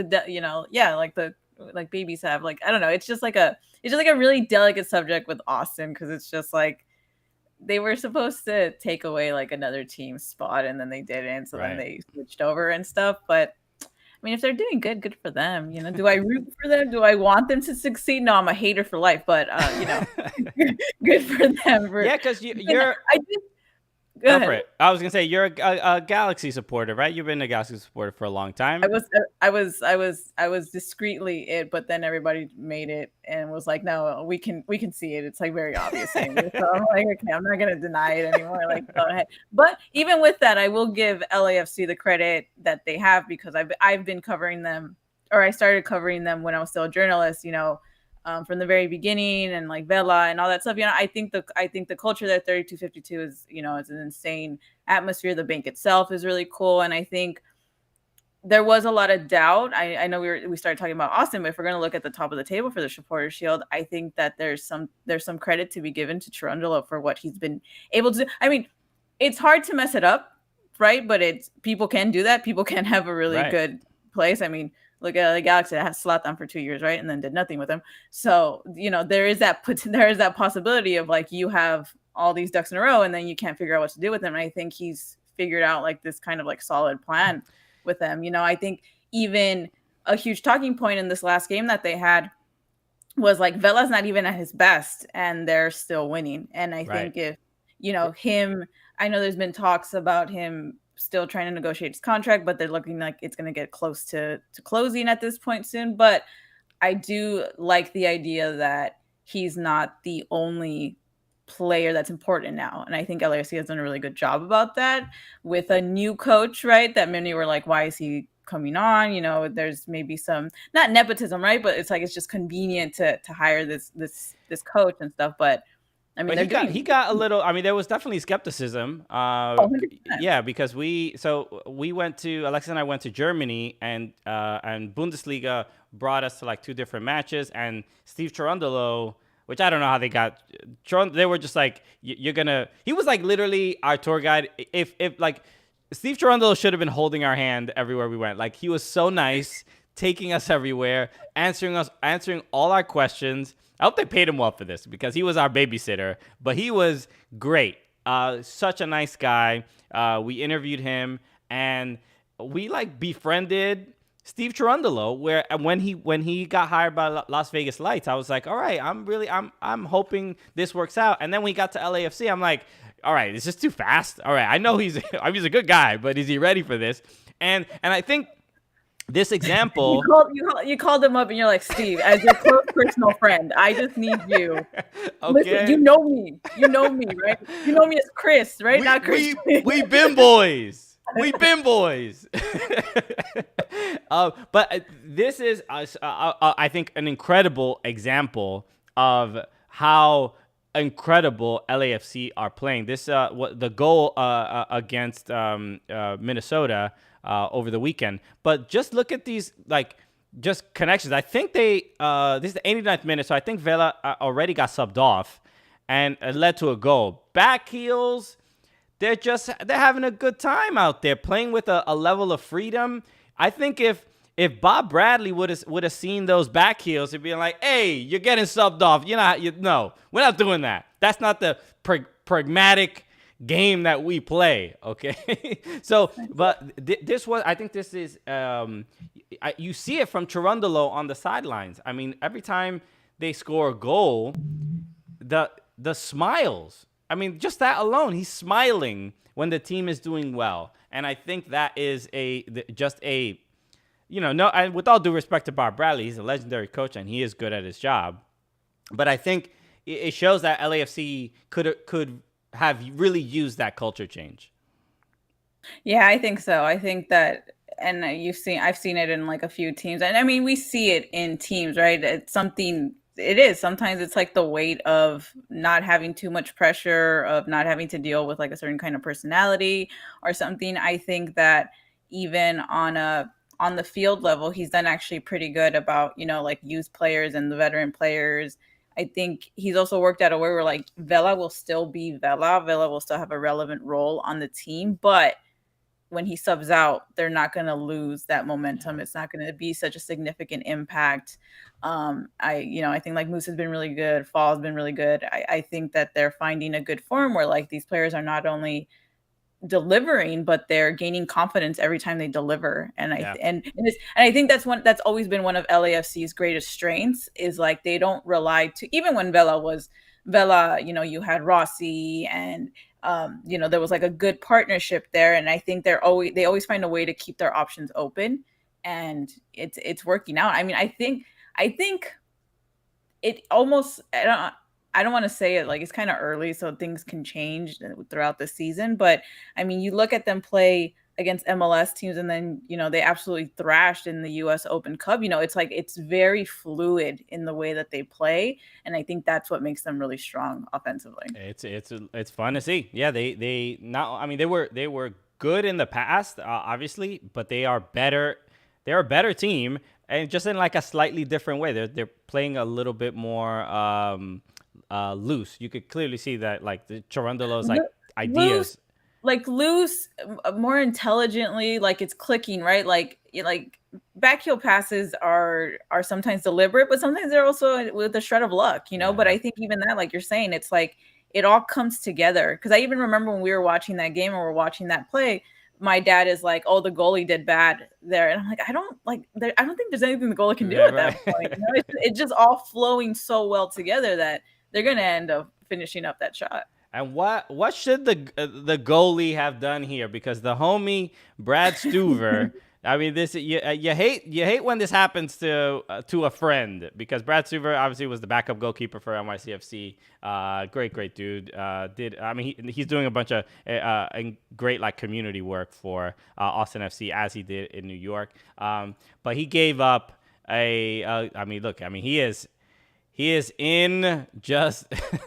like babies have, like, I don't know. It's just like a really delicate subject with Austin, because it's just like they were supposed to take away like another team's spot and then they didn't. So then they switched over and stuff. But I mean, if they're doing good for them. You know, do I root for them? Do I want them to succeed? No, I'm a hater for life. But you know, good for them. Because you're. Go ahead. I was gonna say you're a Galaxy supporter, right? You've been a Galaxy supporter for a long time. I was discreetly it, but then everybody made it and was like, no, we can see it. It's like very obvious. So I'm like, okay, I'm not gonna deny it anymore. Like, go ahead. But even with that, I will give LAFC the credit that they have, because I've been covering them, or I started covering them when I was still a journalist. You know. From the very beginning, and like Vela and all that stuff, you know, I think the culture there at 3252 is, you know, it's an insane atmosphere. The bank itself is really cool, and I think there was a lot of doubt. I know we started talking about Austin, but if we're going to look at the top of the table for the Supporter Shield, I think that there's some credit to be given to Cherundolo for what he's been able to do. I mean, it's hard to mess it up, right? But people can do that. People can have a really good place. I mean. Look at the Galaxy that had Zlatan for 2 years, right? And then did nothing with him. So, you know, there is that possibility of like, you have all these ducks in a row and then you can't figure out what to do with them. And I think he's figured out like this kind of like solid plan with them. You know, I think even a huge talking point in this last game that they had was like, Vela's not even at his best and they're still winning. And I think him. I know there's been talks about him still trying to negotiate his contract, but they're looking like it's going to get close to closing at this point soon. But I do like the idea that he's not the only player that's important now. And I think LAFC has done a really good job about that with a new coach, right? That many were like, why is he coming on? There's maybe some, not nepotism, right? But it's like, it's just convenient to hire this coach and stuff. But I mean, he got a little. I mean, there was definitely skepticism. Yeah, because we went to Alexis and I went to Germany, and Bundesliga brought us to like 2 different matches, and Steve Cherundolo, which I don't know how they got. They were just like, you're gonna. He was like literally our tour guide. If like Steve Cherundolo should have been holding our hand everywhere we went. Like he was so nice, taking us everywhere, answering all our questions. I hope they paid him well for this because he was our babysitter, but he was great. Such a nice guy. We interviewed him and we like befriended Steve Cherundolo. Where when he got hired by Las Vegas Lights, I was like, all right, I'm hoping this works out. And then when he got to LAFC, I'm like, all right, this is too fast. All right, I know he's a good guy, but is he ready for this? And I think. This example, you called him up and you're like, Steve, as your close personal friend, I just need you. Okay. Listen, you know me, right? You know me as Chris, right? Not Chris. We been boys. We been boys. But this is, I think, an incredible example of how incredible LAFC are playing. This the goal against Minnesota over the weekend. But just look at these just connections. I think this is the 89th minute, so I think Vela already got subbed off, and it led to a goal. Back heels, they're having a good time out there, playing with a level of freedom. I think if Bob Bradley would have seen those back heels, he'd be like, "Hey, you're getting subbed off. No, we're not doing that. That's not the pragmatic game that we play." Okay. So, but I think this is, you see it from Cherundolo on the sidelines. I mean, every time they score a goal, the smiles. I mean, just that alone, he's smiling when the team is doing well. And I think that is and with all due respect to Bob Bradley, he's a legendary coach and he is good at his job. But I think it shows that LAFC could have really used that culture change. Yeah, I think so. I think that, and I've seen it in like a few teams, and I mean, we see it in teams, right? Sometimes it's like the weight of not having too much pressure, of not having to deal with like a certain kind of personality or something. I think that even on the field level, he's done actually pretty good about, like youth players and the veteran players. I think he's also worked out a way where like Vela will still be Vela. Vela will still have a relevant role on the team, but when he subs out, they're not going to lose that momentum. It's not going to be such a significant impact. I think like Moose has been really good. Fall has been really good. I think that they're finding a good form where like these players are not only delivering, but they're gaining confidence every time they deliver. And I think that's always been one of LAFC's greatest strengths is like they don't rely even when Vela, you had Rossi and there was like a good partnership there. And I think they always find a way to keep their options open, and it's working out. I mean, I think it almost, I don't want to say it like it's kind of early, so things can change throughout the season. But I mean, you look at them play against MLS teams, and then they absolutely thrashed in the U.S. Open Cup. It's like it's very fluid in the way that they play, and I think that's what makes them really strong offensively. It's fun to see. Yeah, they were good in the past, obviously, but they are better. They're a better team, and just in like a slightly different way. They're playing a little bit more loose. You could clearly see that like the Cherundolo's like ideas. Loose, more intelligently, like it's clicking, right? Like back heel passes are sometimes deliberate, but sometimes they're also with a shred of luck, Yeah. But I think even that, like you're saying, it's like it all comes together. Because I even remember when we were watching that game and we're watching that play, my dad is like, "Oh, the goalie did bad there," and I'm like, I don't think there's anything the goalie can do at that point. It's just all flowing so well together that they're gonna end up finishing up that shot. And what should the goalie have done here? Because the homie Brad Stuver, I mean, this you hate when this happens to a friend, because Brad Stuver obviously was the backup goalkeeper for NYCFC. Great dude. He's doing a bunch of great like community work for Austin FC, as he did in New York. But he gave up he is in just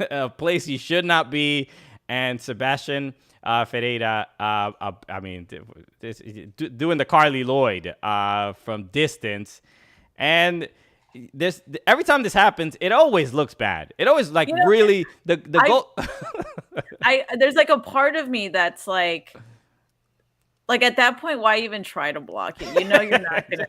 a place he should not be. And Sebastian Ferreira, doing the Carly Lloyd from distance. And every time this happens, it always looks bad. It always really the goal. There's like a part of me that's like at that point, why even try to block it? You know, you're not gonna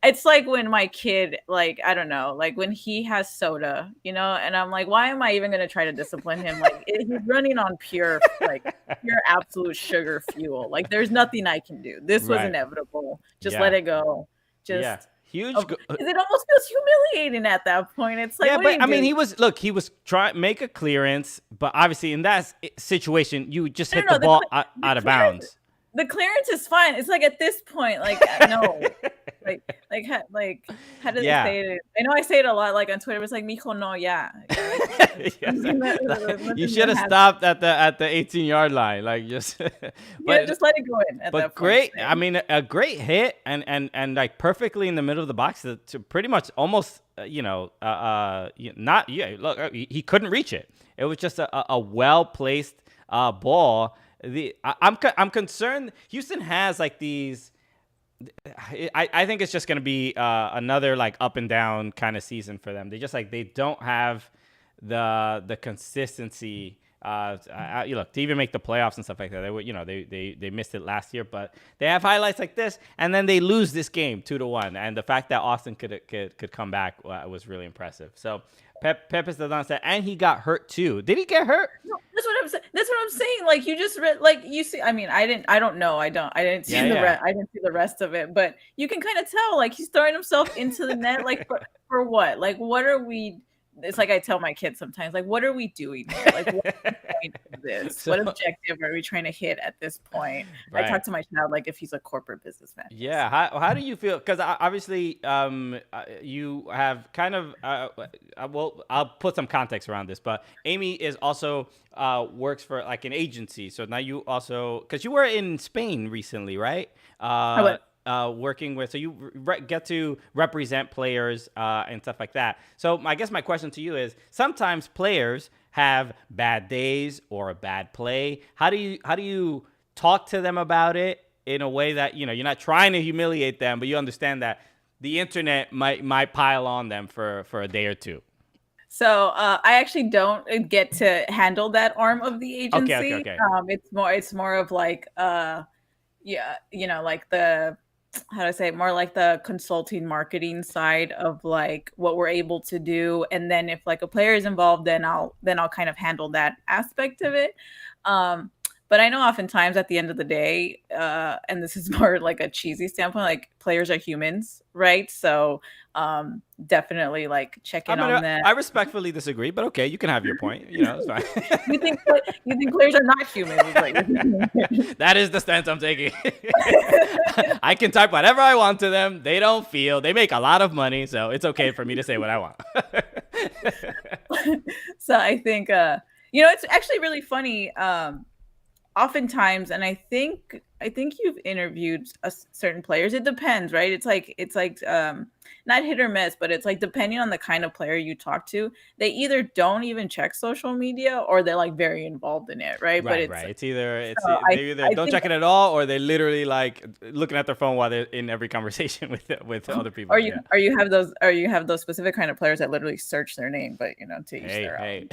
it's like when my kid, I don't know, like when he has soda, you know, and I'm like, why am I even gonna try to discipline him? Like he's running on pure absolute sugar fuel. Like there's nothing I can do. This was inevitable. Just let it go. Huge. Because it almost feels humiliating at that point. It's like, he was trying to make a clearance, but obviously in that situation, you just hit the ball out of bounds. The clearance is fine. It's like at this point, no, how do they say it? I know I say it a lot, like on Twitter. It's like, mijo, no, yeah. You should have stopped at the 18-yard line, just let it go in. At that great, point. I mean, a great hit and like perfectly in the middle of the box to pretty much almost, he couldn't reach it. It was just a well placed ball. I'm concerned. Houston has like these. I think it's just going to be another like up and down kind of season for them. They just they don't have the consistency. To even make the playoffs and stuff like that. They were, they missed it last year, but they have highlights like this, and then they lose this game 2-1. And the fact that Austin could come back was really impressive. So Pep is the downside, and he got hurt too. Did he get hurt? No, that's what I'm saying. That's what I'm saying. Like you just read, you see. I mean, I don't know. I didn't see I didn't see the rest of it, but you can kind of tell. Like he's throwing himself into the net. Like for what? Like what are we? It's like I tell my kids sometimes, like, what are we doing here? Like, what's the point of this? What objective are we trying to hit at this point? Right. I talk to my child like if he's a corporate businessman. Yeah. How do you feel? Because obviously you have kind of, I'll put some context around this, but Amy is also works for like an agency. So now you also, because you were in Spain recently, right? Working with, so you get to represent players and stuff like that. So I guess my question to you is, sometimes players have bad days or a bad play. How do you talk to them about it in a way that, you're not trying to humiliate them, but you understand that the internet might pile on them for a day or two? So I actually don't get to handle that arm of the agency. Okay. It's more of like like the, how do I say it? More like the consulting marketing side of like what we're able to do. And then if like a player is involved, then I'll kind of handle that aspect of it. But I know oftentimes at the end of the day, and this is more like a cheesy standpoint, like players are humans, right? So definitely like check in on them. I respectfully disagree, but okay, you can have your point. It's fine. you think players are not humans? That is the stance I'm taking. I can type whatever I want to them. They don't feel. They make a lot of money, so it's okay for me to say what I want. So I think it's actually really funny. Oftentimes, and I think you've interviewed certain players. It depends, right? It's like not hit or miss, but it's like depending on the kind of player you talk to, they either don't even check social media or they're like very involved in it, right? Right. It's either don't check it at all, or they literally like looking at their phone while they're in every conversation with other people. Or you have those specific kind of players that literally search their name, but to each their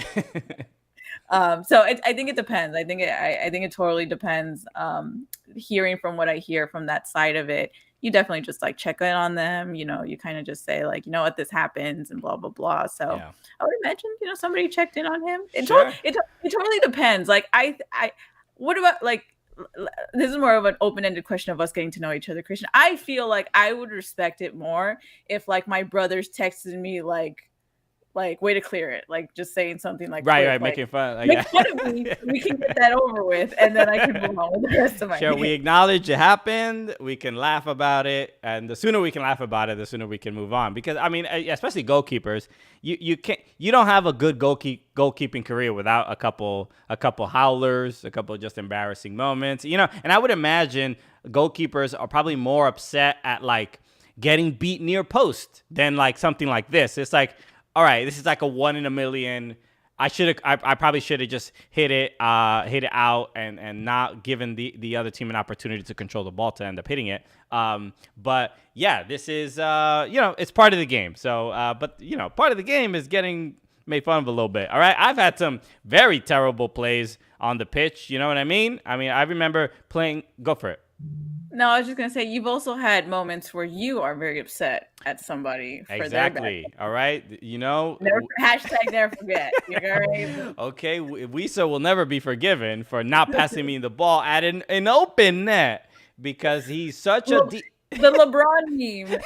own. So I think it depends. I think it totally depends. Hearing from what I hear from that side of it, you definitely just like check in on them. You kind of just say like, what, this happens and blah, blah, blah. So yeah. I would imagine, somebody checked in on him. It totally depends. Like what about like, this is more of an open-ended question of us getting to know each other, Christian. I feel like I would respect it more if like my brothers texted me like like way to clear it, like just saying something like Right, quick, right, like, making fun. Like, make fun of me. We can get that over with, and then I can move on with the rest of my Sure, day. we acknowledge it happened. We can laugh about it, and the sooner we can laugh about it, the sooner we can move on. Because I mean, especially goalkeepers, you don't have a good goalkeeping career without a couple howlers, a couple just embarrassing moments, you know. And I would imagine goalkeepers are probably more upset at like getting beat near post than like something like this. It's like, all right, this is like a 1 in a million. I probably should have just hit it out and not given the other team an opportunity to control the ball to end up hitting it. But yeah, this is it's part of the game. So but part of the game is getting made fun of a little bit. All right, I've had some very terrible plays on the pitch. You know what I mean? I remember playing. Go for it. No, I was just gonna say you've also had moments where you are very upset at somebody for Exactly. their bad. All right. Never never forget. You know, right? Okay, Wisa will never be forgiven for not passing me the ball at an open net because he's such a The LeBron meme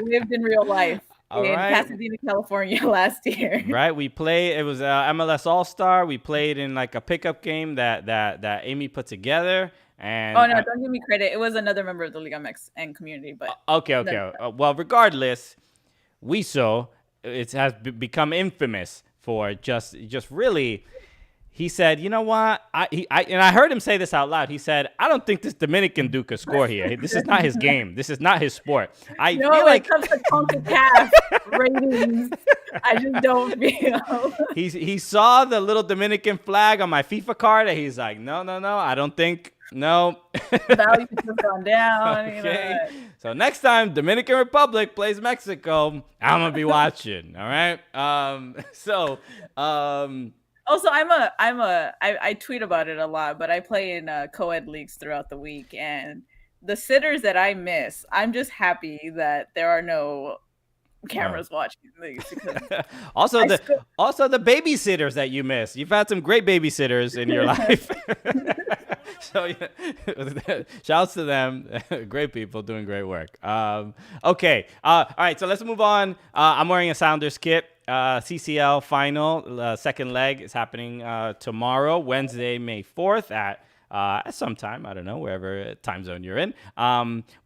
lived in real life All in right. Pasadena, California last year. Right, we played. It was MLS All-Star. We played in like a pickup game that Amy put together. And Oh no, don't give me credit. It was another member of the Liga MX and community, but okay. Well, regardless, Wiso has become infamous for just really. He said, "You know what?" I heard him say this out loud. He said, "I don't think this Dominican dude could score here. This is not his game. This is not his sport." I feel like when it comes to CONCACAF ratings, I just don't feel. he saw the little Dominican flag on my FIFA card, and he's like, "No, I don't think." No. Values have gone down. Okay. So next time Dominican Republic plays Mexico, I'm gonna be watching. All right. Also, I tweet about it a lot, but I play in co-ed leagues throughout the week, and the sitters that I miss, I'm just happy that there are no cameras watching these. Also the babysitters that you miss. You've had some great babysitters in your life. So yeah, shouts to them. Great people doing great work. Okay. All right. So let's move on. I'm wearing a Sounders kit. CCL final, second leg is happening tomorrow, Wednesday, May 4th at some time. I don't know, wherever time zone you're in.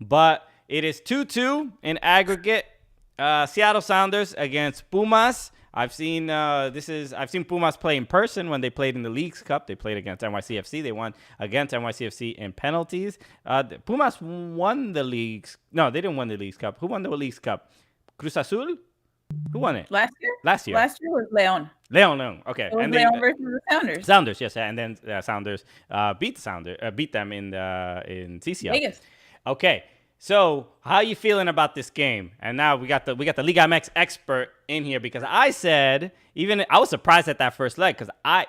But it is 2-2 in aggregate. Seattle Sounders against Pumas. I've seen Pumas play in person when they played in the Leagues Cup. They played against NYCFC. They won against NYCFC in penalties. Pumas won the Leagues. No, they didn't win the Leagues Cup. Who won the Leagues Cup? Cruz Azul? Who won it? Last year? Last year Was Leon. Leon. Okay. It was and Leon versus the Sounders. Sounders, yes. And then Sounders beat them in CCL. Vegas. Okay. So, how are you feeling about this game? And now we got the Liga MX expert in here because I was surprised at that first leg because I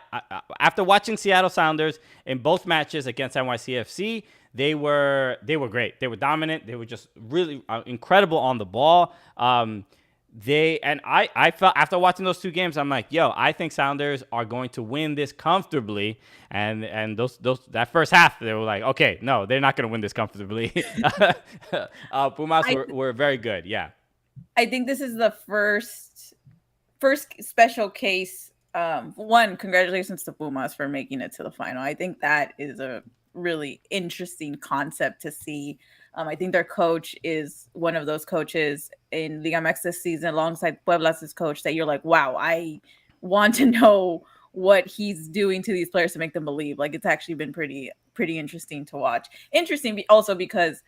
after watching Seattle Sounders in both matches against NYCFC, they were great. They were dominant. They were just really incredible on the ball. I felt after watching those two games, I'm like, yo, I think Sounders are going to win this comfortably. And that first half, they were like, okay, no, they're not going to win this comfortably. Pumas were very good. Yeah. I think this is the first special case. One, congratulations to Pumas for making it to the final. I think that is a really interesting concept to see. I think their coach is one of those coaches in Liga MX this season alongside Puebla's coach that you're like, wow, I want to know what he's doing to these players to make them believe. Like, it's actually been pretty interesting to watch. Interesting also because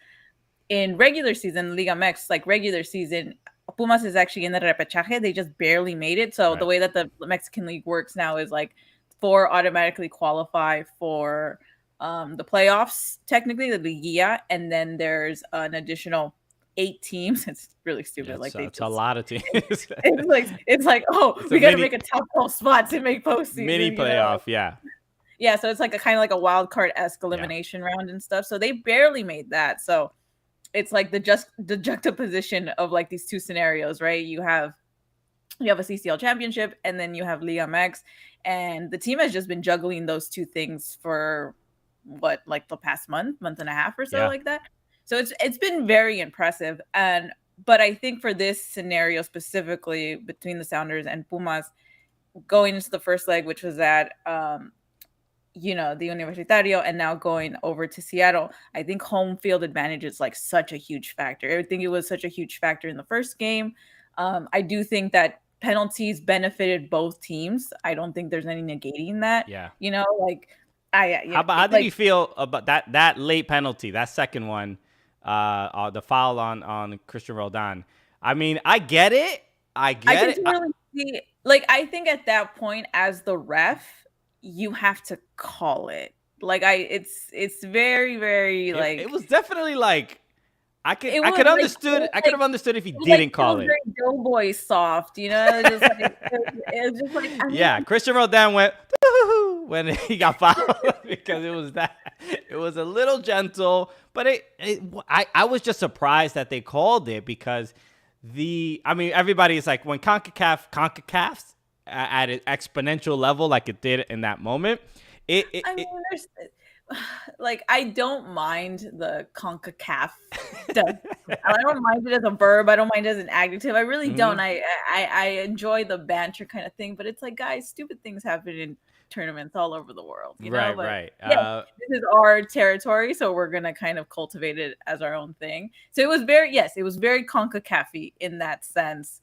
in regular season, Liga MX, like regular season, Pumas is actually in the repechaje. They just barely made it. So the way that the Mexican League works now is like 4 automatically qualify for the playoffs, technically the Liga, and then there's an additional 8 teams. It's really stupid. It's a lot of teams. it's like we got to make a top 12 spot to make postseason. Mini playoff, yeah. Yeah, so it's like a kind of like a wild card-esque elimination round and stuff. So they barely made that. So it's like the juxtaposition of like these two scenarios, right? You have a CCL championship and then you have Liga MX, and the team has just been juggling those two things for like the past month and a half or so, like that. So it's been very impressive. And but I think for this scenario specifically between the Sounders and Pumas, going into the first leg, which was at the Universitario, and now going over to Seattle, I think home field advantage is like such a huge factor. I think it was such a huge factor in the first game. I do think that penalties benefited both teams. I don't think there's any negating that. Yeah. How did you feel about that late penalty, that second one, the foul on Christian Roldan? I mean, I get it. I think at that point, as the ref, you have to call it. It's very, very it was definitely like I could have understood if he didn't call it. Very doughboy soft, it was just like yeah. Christian Roldan went when he got fouled because it was a little gentle, but I was just surprised that they called it because everybody's like when CONCACAF's at an exponential level like it did in that moment. I don't mind the CONCACAF. I don't mind it as a verb. I don't mind it as an adjective. I really don't. I enjoy the banter kind of thing, but it's like, guys, stupid things happen in tournaments all over the world. Right. This is our territory, so we're gonna kind of cultivate it as our own thing. So it was very CONCACAF-y in that sense.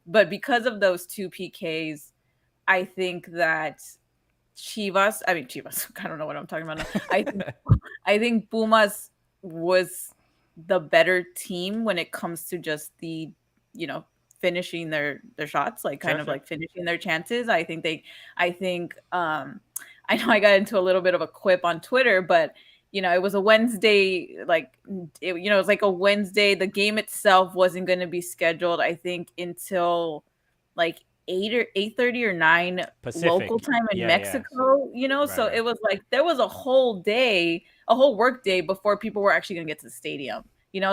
But because of those two PKs, I think that Chivas, I don't know what I'm talking about now. I think Pumas was the better team when it comes to just the, finishing their shots, finishing their chances. I know I got into a little bit of a quip on Twitter, but it was a Wednesday, it was like a Wednesday. The game itself wasn't going to be scheduled, I think, until 8 or 8:30 or 9 Pacific. Local time in Mexico, so it was like there was a whole work day before people were actually going to get to the stadium,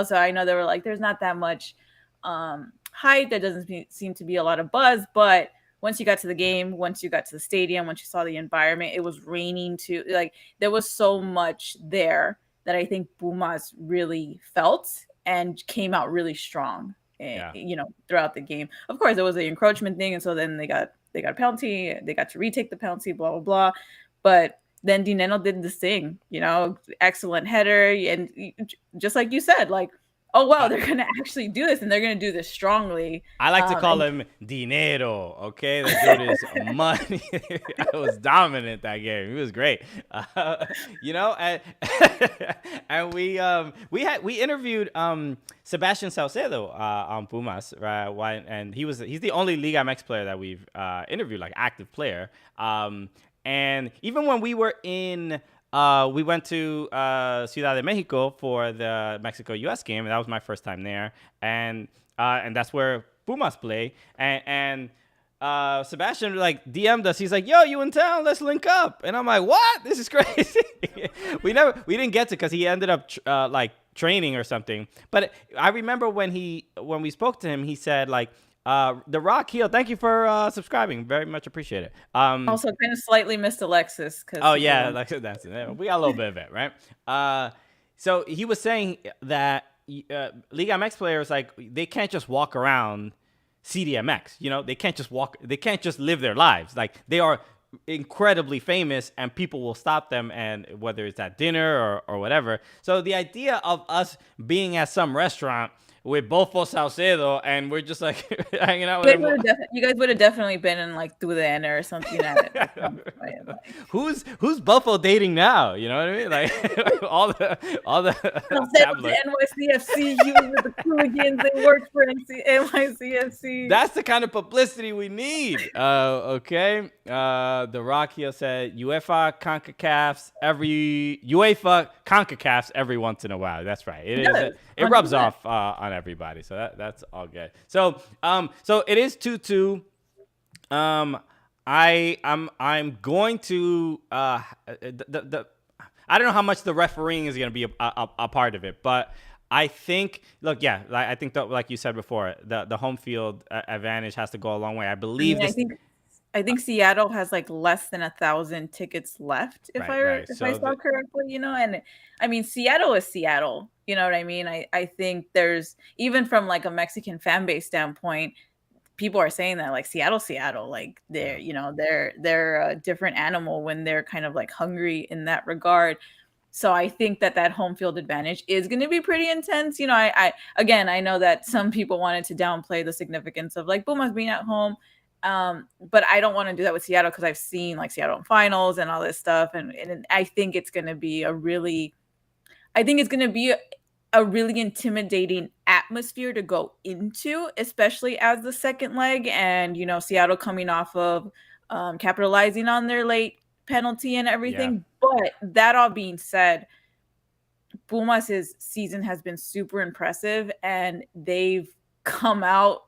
so I know they were like, there's not that much hype, there doesn't seem to be a lot of buzz, but once you got to the game, once you got to the stadium, once you saw the environment, it was raining too. There was so much there that I think Pumas really felt and came out really strong. Throughout the game. Of course, there was the encroachment thing, and so then they got a penalty. They got to retake the penalty. Blah blah blah. But then Dineno did this thing. Excellent header, and just like you said, oh wow, they're gonna actually do this, and they're gonna do this strongly. I like to call him Dinero. Okay, that dude is money. I was dominant that game. He was great. And we interviewed Sebastian Saucedo on Pumas, right? And he's the only Liga MX player that we've interviewed, active player. And even when we were in. We went to Ciudad de Mexico for the Mexico-US game, and that was my first time there. And that's where Pumas play. And Sebastian DM'd us. He's like, "Yo, you in town? Let's link up." And I'm like, "What? This is crazy." we didn't get to because he ended up training or something. But I remember when we spoke to him, he said The Rock Heel, thank you for subscribing. Very much appreciate it. Also, kind of slightly missed Alexis. Alexis, that's it. We got a little bit of it, right? So he was saying that Liga MX players, they can't just walk around CDMX. They can't just walk. They can't just live their lives. They are incredibly famous, and people will stop them, and whether it's at dinner or whatever. So the idea of us being at some restaurant with Bofo Saucedo, and we're just hanging out with him. You guys would have definitely been in Tudena or something. Who's Bofo dating now? You know what I mean? all the NYCFC, he was with the Cooligans. They worked for NYCFC. That's the kind of publicity we need. Okay. The Rock here said UEFA CONCACAFs every once in a while. That's right. It rubs off on everybody, so that's all good. So it is 2-2. I'm going to I don't know how much the refereeing is going to be a part of it, but I think like you said before, the home field advantage has to go a long way. I believe I think Seattle has like less than 1,000 tickets left, if Right. if So I saw correctly, and I mean Seattle is Seattle, you know what I mean? I think there's, even from like a Mexican fan base standpoint, people are saying that like Seattle, like they're a different animal when they're kind of like hungry in that regard. So I think that home field advantage is going to be pretty intense. I know that some people wanted to downplay the significance of like Pumas being at home. But I don't want to do that with Seattle because I've seen like Seattle in finals and all this stuff. And I think it's going to be a really intimidating atmosphere to go into, especially as the second leg. And, Seattle coming off of capitalizing on their late penalty and everything. Yeah. But that all being said, Pumas' season has been super impressive, and they've come out,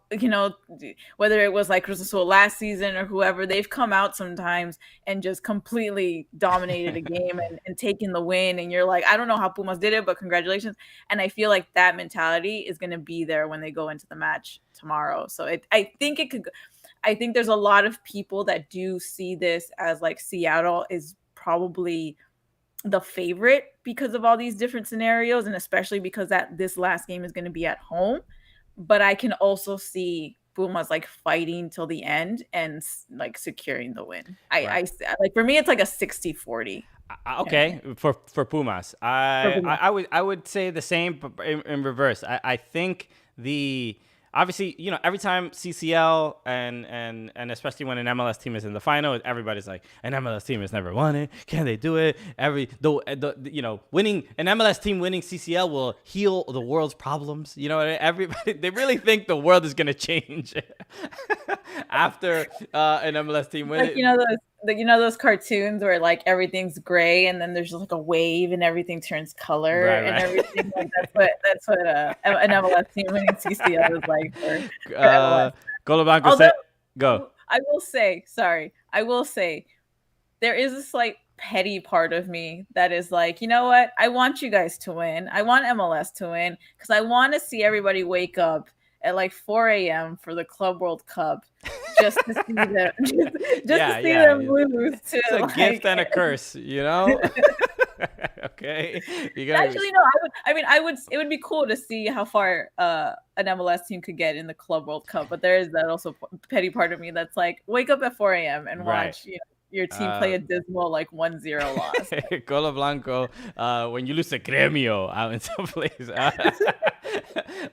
whether it was like Cruz Azul last season or whoever, they've come out sometimes and just completely dominated a game and taken the win. And you're like, I don't know how Pumas did it, but congratulations. And I feel like that mentality is going to be there when they go into the match tomorrow. So I think there's a lot of people that do see this as like Seattle is probably the favorite because of all these different scenarios, and especially because that this last game is going to be at home. But I can also see Pumas like fighting till the end and like securing the win. I like, for me it's like a 60-40. Okay, for Pumas, I would say the same, but in reverse. I think obviously, every time CCL and especially when an MLS team is in the final, everybody's like, an MLS team has never won it. Can they do it? Winning an MLS team, winning CCL will heal the world's problems. Everybody, they really think the world is gonna change after an MLS team win. Like, those cartoons where like everything's gray and then there's just like a wave and everything turns color and everything. Like that's what an MLS team winning CCL is like for MLS. Goalkeeper said, go. I will say there is a slight petty part of me that is like, you know what? I want you guys to win. I want MLS to win because I want to see everybody wake up at like 4 a.m. for the Club World Cup just to see them, them lose. It's a gift and a curse, Okay. Actually, no. It would be cool to see how far an MLS team could get in the Club World Cup. But there is that also petty part of me that's like, wake up at 4 a.m. and watch your team play a dismal like 1-0 loss. Colo Blanco, when you lose to Gremio out in some place.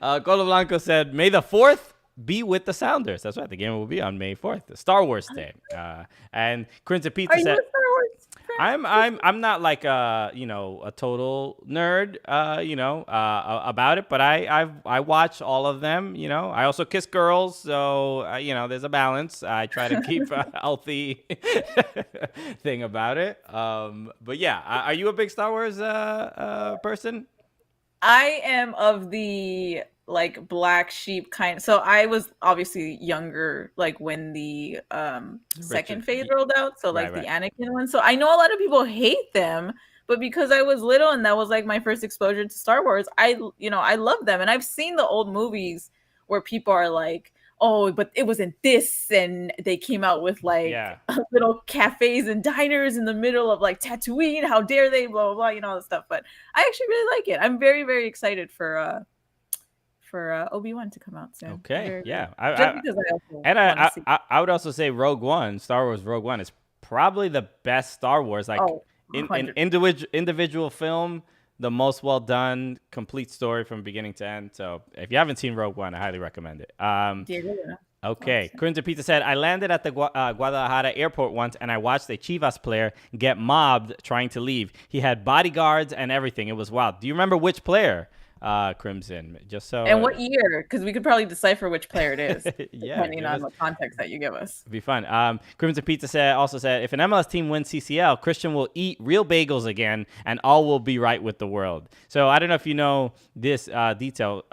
Colo Blanco said, May the 4th be with the Sounders. That's right. The game will be on May 4th, the Star Wars Day. And Chritian Pizza said, I'm not like a total nerd about it, but I watch all of them. I also kiss girls, so there's a balance. I try to keep a healthy thing about it. But yeah, are you a big Star Wars person? I am of the like black sheep kind. So I was obviously younger, like when the second phase rolled out. So like the Anakin one. So I know a lot of people hate them, but because I was little and that was like my first exposure to Star Wars, I love them. And I've seen the old movies where people are like, oh, but it wasn't this, and they came out with like little cafes and diners in the middle of like Tatooine. How dare they? Blah blah blah. All this stuff. But I actually really like it. I'm very very excited for Obi-Wan to come out soon. Okay, yeah. I would also say Rogue One, Star Wars Rogue One is probably the best Star Wars. Like in individual film, the most well done, complete story from beginning to end. So if you haven't seen Rogue One, I highly recommend it. Okay. Chritian Pizza said, I landed at the Guadalajara airport once and I watched a Chivas player get mobbed trying to leave. He had bodyguards and everything. It was wild. Do you remember which player? Crimson, just so. And what year? Because we could probably decipher which player it is, depending on the context that you give us. It'd be fun. Crimson Pizza also said, if an MLS team wins CCL, Christian will eat real bagels again, and all will be right with the world. So I don't know if you know this detail.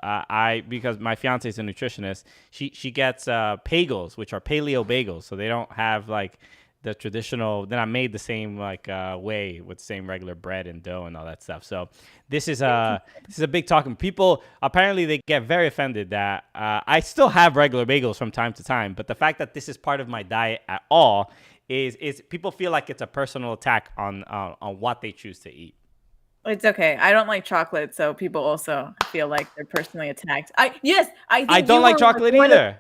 Because my fiance is a nutritionist, she gets pagels, which are paleo bagels, so they don't have like the traditional. They're not made the same like way with the same regular bread and dough and all that stuff. So this is a big talking. People apparently they get very offended that I still have regular bagels from time to time, but the fact that this is part of my diet at all is people feel like it's a personal attack on what they choose to eat. It's okay. I don't like chocolate, so people also feel like they're personally attacked. I think I don't like chocolate either.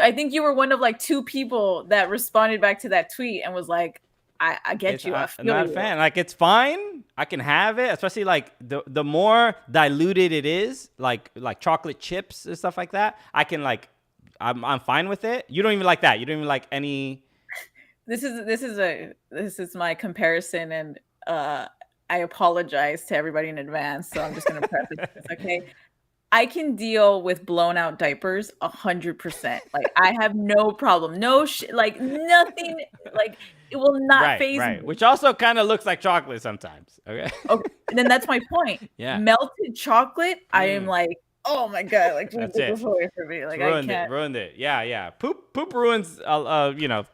I think you were one of like 2 people that responded back to that tweet and was like, I get you. I feel I'm not a fan. Like, it's fine. I can have it, especially like the more diluted it is, like chocolate chips and stuff like that. I can like, I'm fine with it. You don't even like that. You don't even like any. This is my comparison, and I apologize to everybody in advance. So I'm just gonna preface this, okay? I can deal with blown out diapers 100%. Like, I have no problem. No like nothing. Like, it will not phase me. Which also kind of looks like chocolate sometimes. Okay. Okay. And then that's my point. Yeah. Melted chocolate. I am like, oh my god. Like, that's it. Away from me. Like, ruined I can't. Ruined it. Yeah. Poop ruins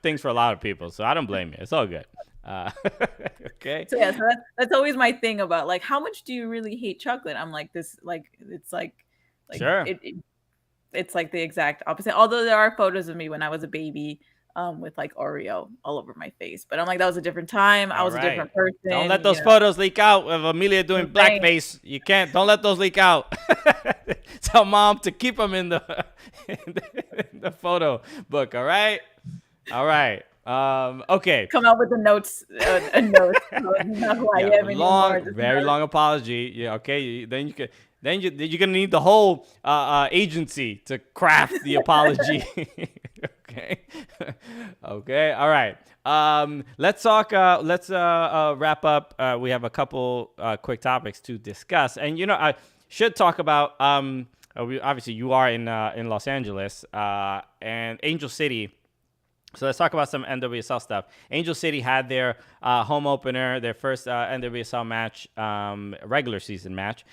things for a lot of people. So I don't blame you. It's all good. Okay. So yeah, so that's always my thing about like, how much do you really hate chocolate? I'm like this. Like, it's like sure. It's like the exact opposite. Although there are photos of me when I was a baby, with like Oreo all over my face. But I'm like, that was a different time. I was a different person. Don't let those photos leak out of Amelia doing blackface. You can't. Don't let those leak out. Tell mom to keep them in the photo book. All right. Okay. Come out with the notes. A note. Not who I am anymore. Very long apology. Yeah. Okay. Then you could. Then you're gonna need the whole agency to craft the apology. Okay. Okay. All right. Let's talk. Let's wrap up. We have a couple quick topics to discuss, and I should talk about. Obviously, you are in Los Angeles and Angel City. So let's talk about some NWSL stuff. Angel City had their home opener, their first NWSL match, regular season match,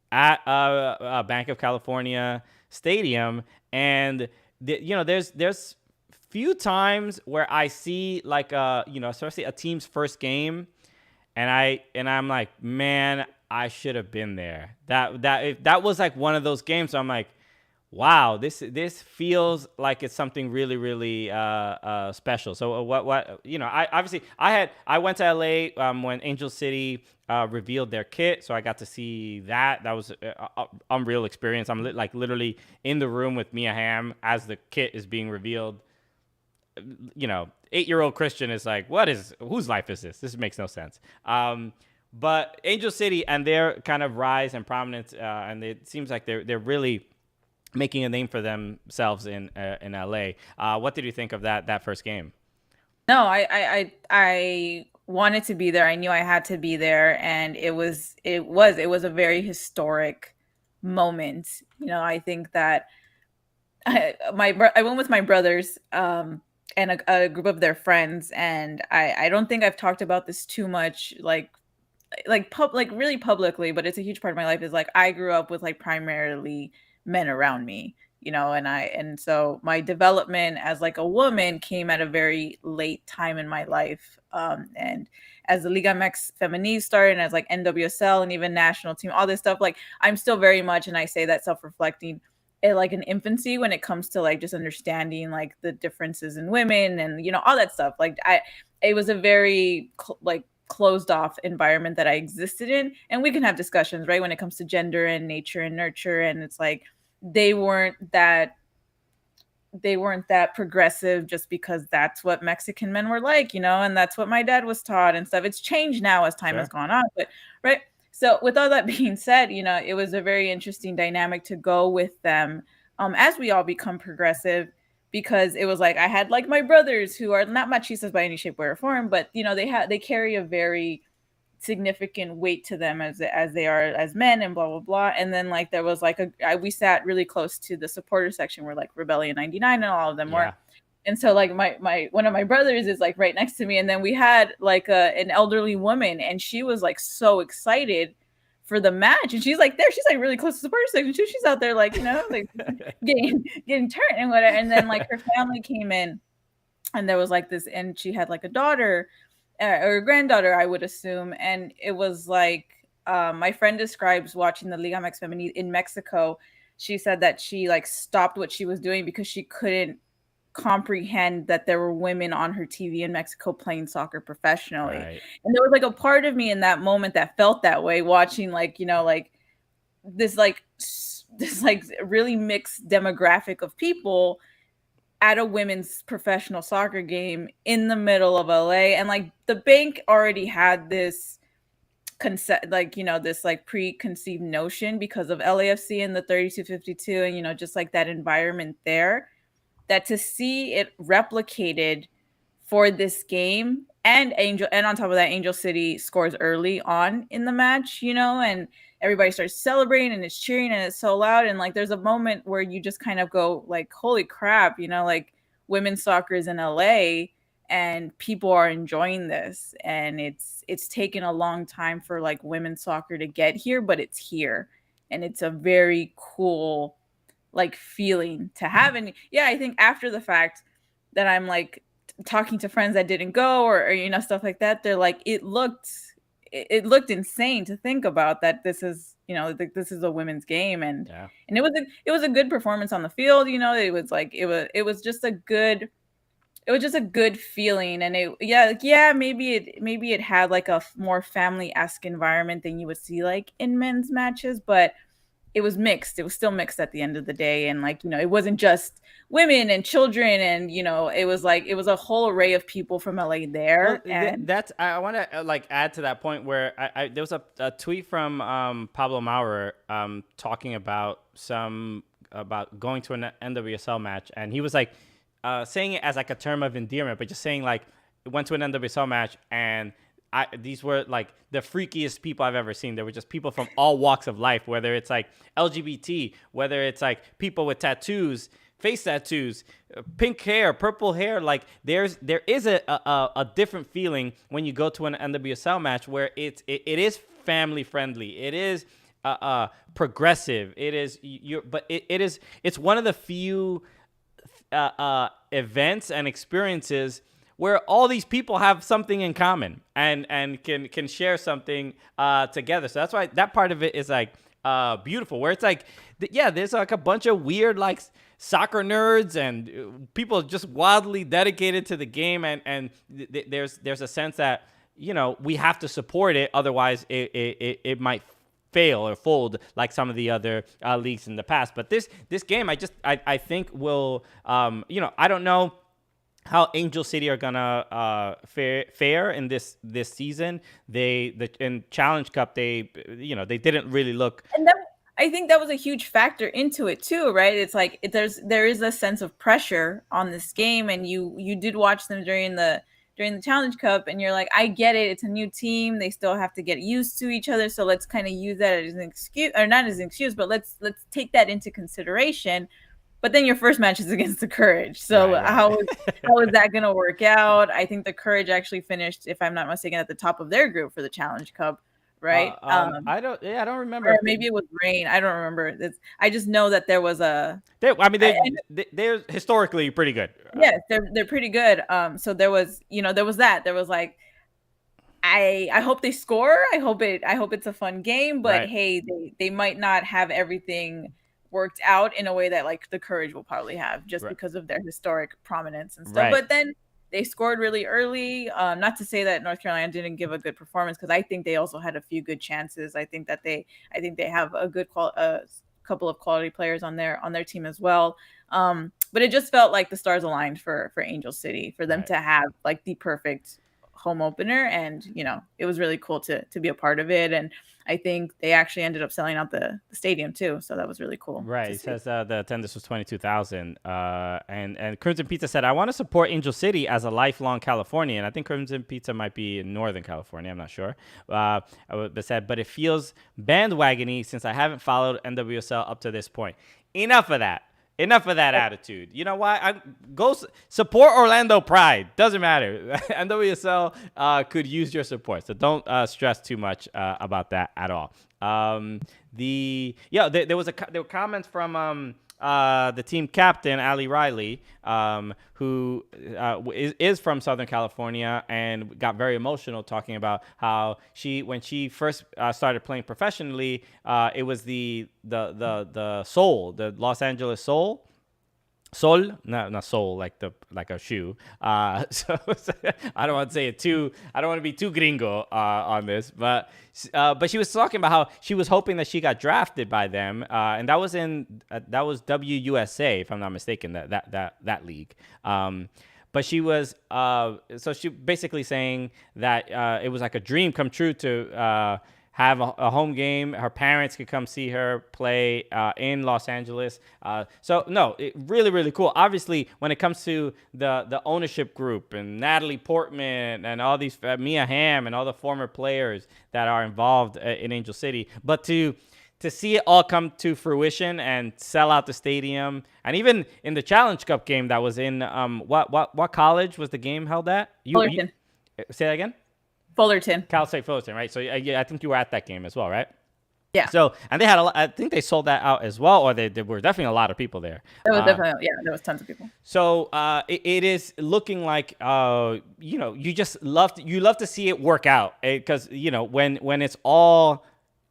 at Bank of California Stadium, and there's few times where I see like especially a team's first game, and I'm like, man, I should have been there. That was like one of those games. So I'm like, wow, this feels like it's something really, really special. So I went to LA when Angel City revealed their kit, so I got to see that. That was an unreal experience. I'm literally in the room with Mia Hamm as the kit is being revealed. 8-year-old Christian is like, whose life is this? This makes no sense. But Angel City and their kind of rise and prominence, and it seems like they're really making a name for themselves in LA. What did you think of that first game? No, I wanted to be there. I knew I had to be there, and it was a very historic moment. I think that I went with my brothers and a group of their friends, and I don't think I've talked about this too much, like really publicly, but it's a huge part of my life. Is like, I grew up with like primarily men around me, and so my development as like a woman came at a very late time in my life. And as the Liga MX Femenil started, and as like NWSL and even national team, all this stuff, like I'm still very much, and I say that self-reflecting, like an infancy when it comes to like just understanding like the differences in women and all that stuff. Like it was a very closed off environment that I existed in, and we can have discussions, right, when it comes to gender and nature and nurture, and it's like they weren't that progressive just because that's what Mexican men were like, and that's what my dad was taught and stuff. It's changed now as time has gone on, but right. So with all that being said, it was a very interesting dynamic to go with them as we all become progressive, because it was like I had like my brothers who are not machistas by any shape, way, or form, but they carry a very significant weight to them as they are as men and blah blah blah. And then like there was like we sat really close to the supporter section where like Rebellion 99 and all of them were. And so like my one of my brothers is like right next to me, and then we had like an elderly woman, and she was like so excited for the match, and she's like really close to the supporter section too. She's out there like like getting turned and whatever. And then like her family came in, and there was like this, and she had like a daughter or a granddaughter, I would assume, and it was like my friend describes watching the Liga MX Femenil in Mexico. She said that she like stopped what she was doing because she couldn't comprehend that there were women on her TV in Mexico playing soccer professionally. Right. And there was like a part of me in that moment that felt that way, watching like, you know, like this really mixed demographic of people at a women's professional soccer game in the middle of LA. And like the bank already had this concept, like, you know, this like preconceived notion because of LAFC and the 3252 and, you know, just like that environment there, that to see it replicated for this game, and on top of that, Angel City scores early on in the match, you know, and everybody starts celebrating and it's cheering and it's so loud. And like, there's a moment where you just kind of go like, holy crap, you know, like women's soccer is in LA and people are enjoying this. And it's taken a long time for like women's soccer to get here, but it's here. And it's a very cool like feeling to have. And yeah, I think after the fact that I'm like talking to friends that didn't go or you know, stuff like that, they're like, it looked insane to think about that this is, you know, this is a women's game. And and it was a good performance on the field, you know. It was like it was just a good feeling. And maybe it had like a more family-esque environment than you would see like in men's matches, but it was mixed. It was still mixed at the end of the day. And like, you know, it wasn't just women and children, and, you know, it was a whole array of people from LA there. Well, and that's, I want to like add to that point where there was a tweet from Pablo Maurer talking about going to an NWSL match. And he was like saying it as like a term of endearment, but just saying like, went to an NWSL match and these were like the freakiest people I've ever seen. There were just people from all walks of life, whether it's like LGBT, whether it's like people with tattoos, face tattoos, pink hair, purple hair. Like there is a different feeling when you go to an NWSL match where it is family friendly. It is progressive. It is it's one of the few events and experiences where all these people have something in common and can share something together. So that's why that part of it is like beautiful, where it's like, there's like a bunch of weird like soccer nerds and people just wildly dedicated to the game. And there's a sense that, you know, we have to support it. Otherwise it might fail or fold like some of the other leagues in the past. But this game, I think will, you know, I don't know how Angel City are gonna fare in this season. In Challenge Cup, they didn't really look. And I think that was a huge factor into it too, right? It's like there is a sense of pressure on this game, and you did watch them during the Challenge Cup, and you're like, I get it. It's a new team. They still have to get used to each other. So let's kind of use that as an excuse, or not as an excuse, but let's take that into consideration. But then your first match is against the Courage. So right. How is that going to work out? I think the Courage actually finished, if I'm not mistaken, at the top of their group for the Challenge Cup, right? I don't remember. Or maybe it was Rain. I don't remember. I just know that there was a. They're historically pretty good. Yes, they're pretty good. So there was that. There was like, I hope they score. I hope it's a fun game. But right. Hey, they might not have everything worked out in a way that like the Courage will probably have, just right. because of their historic prominence and stuff. Right. But then they scored really early. Not to say that North Carolina didn't give a good performance, because I think they also had a few good chances. I think they have a good couple of quality players on their team as well. But it just felt like the stars aligned for Angel City, for them right. to have like the perfect home opener. And, you know, it was really cool to be a part of it. And I think they actually ended up selling out the stadium too. So that was really cool. Right. It says the attendance was 22,000. And Crimson Pizza said, I want to support Angel City as a lifelong Californian. I think Crimson Pizza might be in Northern California. I'm not sure. But it feels bandwagony since I haven't followed NWSL up to this point. Enough of that attitude. You know why? I go support Orlando Pride. Doesn't matter. NWSL could use your support, so don't stress too much about that at all. There were comments from the team captain, Ali Riley, who is from Southern California, and got very emotional talking about how when she first started playing professionally, it was the Soul, the Los Angeles Soul. Sol, no, not soul, like a shoe. So I don't want to say it too. I don't want to be too gringo on this, but she was talking about how she was hoping that she got drafted by them, and that was WUSA, if I'm not mistaken, that league. But she was so she basically saying that it was like a dream come true to have a home game. Her parents could come see her play in Los Angeles. Really, really cool. Obviously, when it comes to the ownership group and Natalie Portman and all these, Mia Hamm and all the former players that are involved in Angel City, but to see it all come to fruition and sell out the stadium, and even in the Challenge Cup game that was in what college was the game held at? Fullerton. Say that again? Fullerton. Cal State Fullerton, right? So I think you were at that game as well, right? Yeah. So, and they had I think they sold that out as well, or there were definitely a lot of people there. There was tons of people. So it is looking like you just love to see it work out, because when it's all,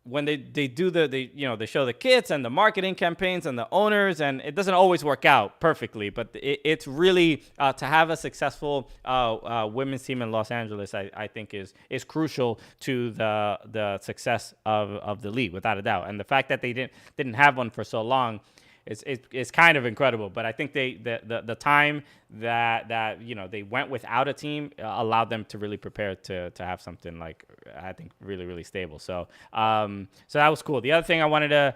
when they do they show the kits and the marketing campaigns and the owners, and it doesn't always work out perfectly, but it's really to have a successful women's team in Los Angeles, I think is crucial to the success of the league, without a doubt. And the fact that they didn't have one for so long, it's kind of incredible. But I think the time that they went without a team allowed them to really prepare to have something, like, I think, really, really stable. So so that was cool. The other thing I wanted to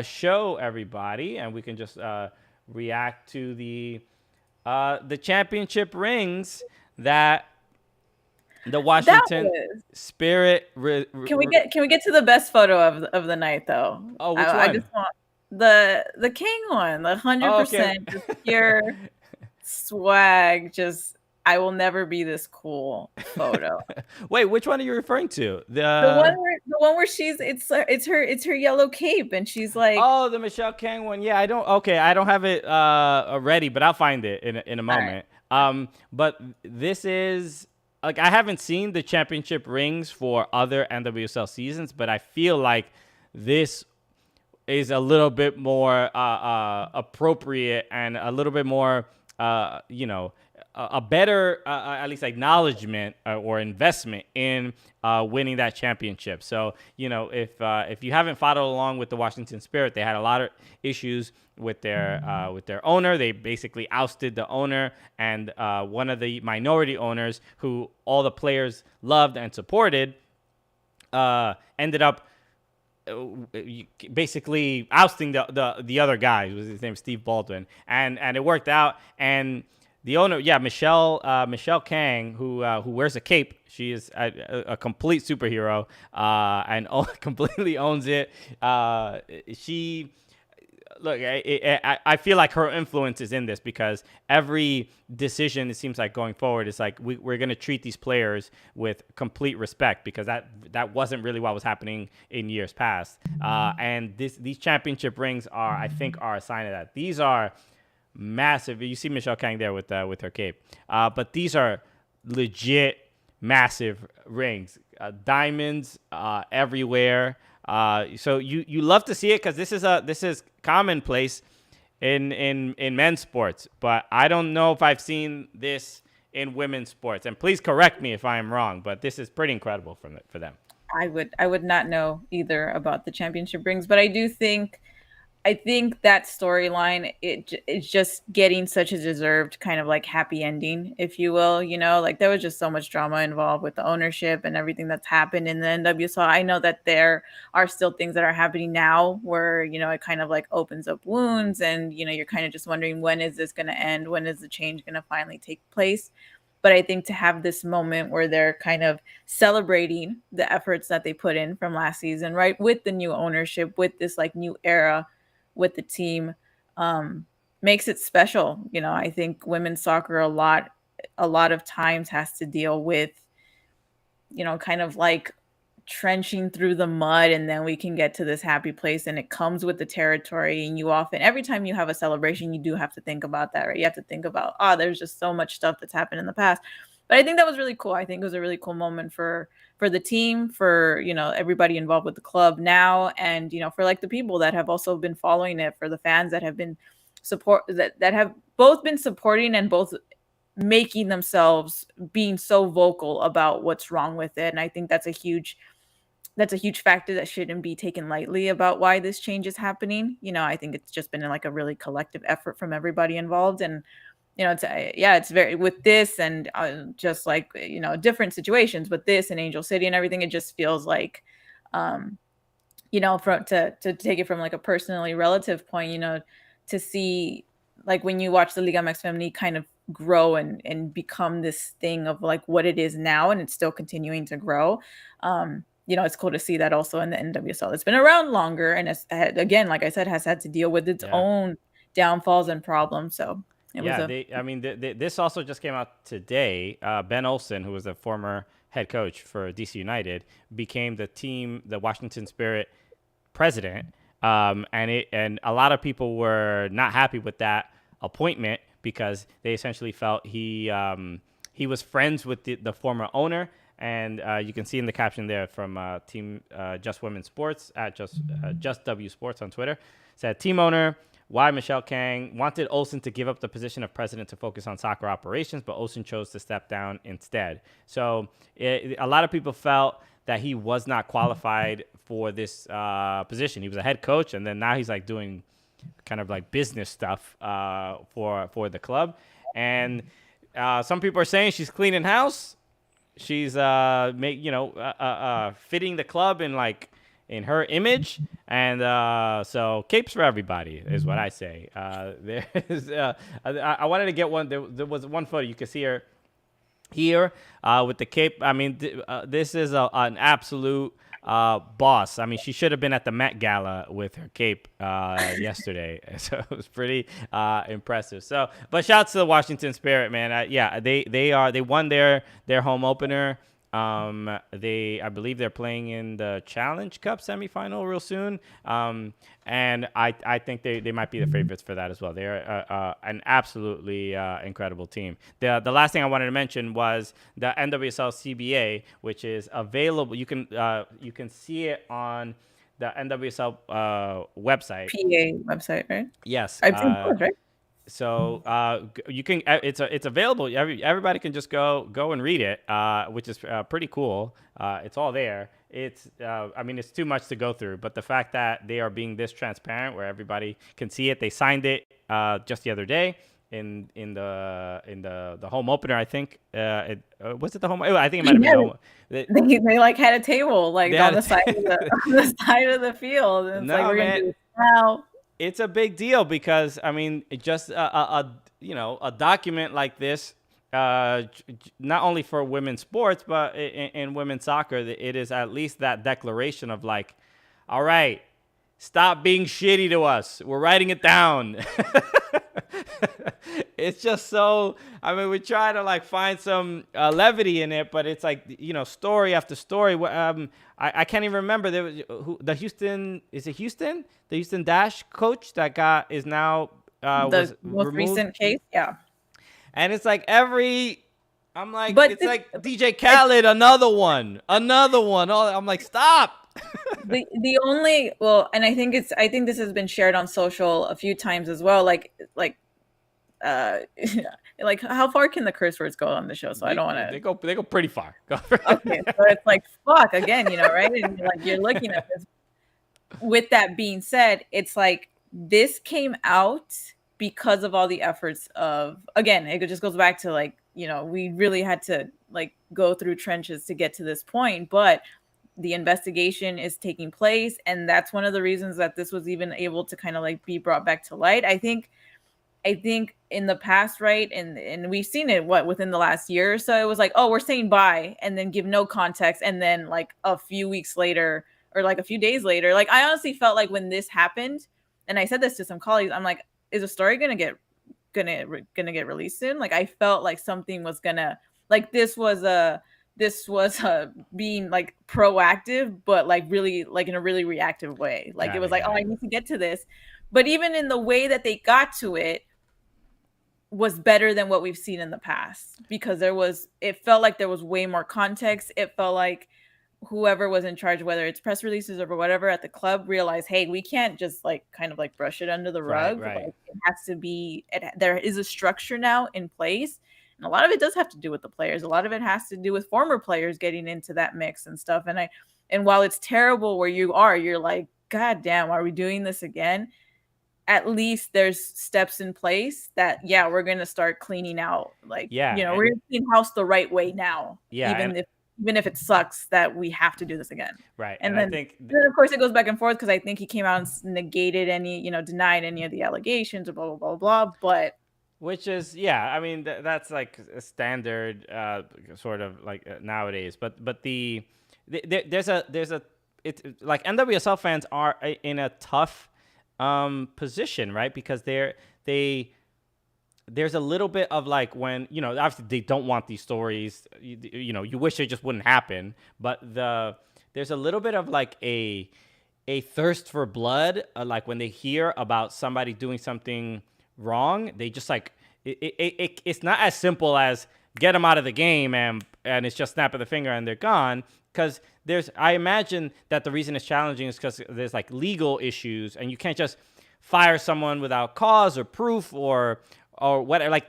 show everybody, and we can just react to the championship rings that the Washington Spirit. Can we get to the best photo of the night, though? Oh, which one? I just want the King one, the 100% just pure swag. Just, I will never be this cool photo. Wait, which one are you referring to? The one where she's it's her yellow cape, and she's like, oh, the Michelle Kang one. Yeah, I don't have it ready, but I'll find it in a moment. Right. But this is, like, I haven't seen the championship rings for other NWSL seasons, but I feel like this is a little bit more appropriate and a little bit more, a better, at least, acknowledgement or investment in winning that championship. So, if you haven't followed along with the Washington Spirit, they had a lot of issues with their owner. They basically ousted the owner, and one of the minority owners who all the players loved and supported ended up basically ousting the other guy. His name, Steve Baldwin, and it worked out. And the owner, Michelle Kang, who wears a cape. She is a complete superhero, and completely owns it. I feel like her influence is in this, because every decision, it seems like, going forward, is like we're going to treat these players with complete respect, because that wasn't really what was happening in years past. And these championship rings are a sign of that. These are massive. You see Michelle Kang there with her cape, but these are legit massive rings, diamonds everywhere. So you love to see it, because this is commonplace in men's sports, but I don't know if I've seen this in women's sports. And please correct me if I am wrong, but this is pretty incredible for them. I would not know either about the championship rings, but I think that storyline, it's just getting such a deserved kind of like happy ending, if you will. Like, there was just so much drama involved with the ownership and everything that's happened in the NWSL. I know that there are still things that are happening now where, it kind of like opens up wounds, and, you're kind of just wondering, when is this going to end? When is the change going to finally take place? But I think to have this moment where they're kind of celebrating the efforts that they put in from last season, right, with the new ownership, with this like new era with the team, makes it special. I think women's soccer a lot of times has to deal with, kind of like trenching through the mud, and then we can get to this happy place. And it comes with the territory. And you often, every time you have a celebration, you do have to think about that, right? You have to think about, there's just so much stuff that's happened in the past. But I think that was really cool. I think it was a really cool moment for the team, for, you know, everybody involved with the club now, and, you know, for like the people that have also been following it, for the fans that have been that have both been supporting and both making themselves being so vocal about what's wrong with it. And I think that's a huge factor that shouldn't be taken lightly about why this change is happening. You know, I think it's just been like a really collective effort from everybody involved. And, you know, it's very, with this and just like, you know, different situations with this and Angel City and everything, it just feels like, you know, to take it from like a personally relative point, you know, to see like when you watch the Liga MX Femenil kind of grow and become this thing of like what it is now, and it's still continuing to grow. You know, it's cool to see that also in the NWSL. It's been around longer, and it's, again, like I said, has had to deal with its own downfalls and problems. So this also just came out today. Ben Olsen, who was the former head coach for DC United, became the Washington Spirit president. And a lot of people were not happy with that appointment because they essentially felt he was friends with the former owner. And you can see in the caption there from Team Just Women's Sports at Just W Sports on Twitter, said, team owner, why Michelle Kang wanted Olsen to give up the position of president to focus on soccer operations, but Olsen chose to step down instead. So a lot of people felt that he was not qualified for this position. He was a head coach, and then now he's like doing kind of like business stuff for the club. And some people are saying she's cleaning house. She's fitting the club in her image, and so capes for everybody is what I say. I wanted to get one. There was one photo you could see her here with the cape. I mean, this is an absolute boss. I mean, she should have been at the Met Gala with her cape yesterday. So it was pretty impressive. So, but shouts to the Washington Spirit, man. They won their home opener. I believe they're playing in the Challenge Cup semifinal real soon. And I think they might be the favorites for that as well. They're an absolutely incredible team. The last thing I wanted to mention was the NWSL CBA, which is available. You can see it on the NWSL website. PA website, right? Yes. I've seen those, right? So you can. It's available. Everybody can just go and read it, which is pretty cool. It's all there. It's it's too much to go through, but the fact that they are being this transparent, where everybody can see it. They signed it just the other day in the home opener. I think was it the home? I think it might have been. They like had a table like on the side on the side of the field. And it's like we're gonna do this now. It's a big deal because just a document like this, not only for women's sports but in women's soccer, it is at least that declaration of like, all right, stop being shitty to us. We're writing it down. It's just so. I mean, we try to like find some levity in it, but it's like story after story. I can't even remember the Houston. Is it Houston? The Houston Dash coach that is now the most recent case, yeah. And it's like like DJ Khaled, another one. I'm like, stop. the only and I think this has been shared on social a few times as well. Like how far can the curse words go on the show? So I don't want to. They go pretty far. Okay, so it's like fuck again, right? And you're looking at this. With that being said, it's like this came out because of all the efforts of, again, it just goes back to we really had to go through trenches to get to this point, but the investigation is taking place, and that's one of the reasons that this was even able to kind of be brought back to light. I think in the past, right, and we've seen it within the last year or so, it was like, oh, we're saying bye, and then give no context, and then a few weeks later or a few days later, I honestly felt like when this happened, and I said this to some colleagues, I'm like, is a story gonna get released soon? I felt like something was gonna, this was this was being like proactive, but like really like in a really reactive way. Like it was like, oh, I need to get to this. But even in the way that they got to it was better than what we've seen in the past, because it felt like there was way more context. It felt like whoever was in charge, whether it's press releases or whatever at the club, realized, hey, we can't just like kind of like brush it under the rug. Right. Like, it has to be, there is a structure now in place. And a lot of it does have to do with the players. A lot of it has to do with former players getting into that mix and stuff. And while it's terrible where you're like, God damn, are we doing this again? At least there's steps in place that, we're going to start cleaning out. Like, we're going to clean house the right way now. Yeah. Even if it sucks that we have to do this again. Right. And then, I think then of course it goes back and forth, because I think he came out and negated any, denied any of the allegations or blah, blah, blah, blah. But which is, I mean, that's like a standard sort of like nowadays. But there's it's like NWSL fans are in a tough position, right? Because there's a little bit of like, when, obviously they don't want these stories, you wish it just wouldn't happen, but there's a little bit of like a thirst for blood, like when they hear about somebody doing something wrong, they just like, it's not as simple as get them out of the game and it's just snap of the finger and they're gone. Because I imagine that the reason it's challenging is because there's like legal issues, and you can't just fire someone without cause or proof or whatever. Like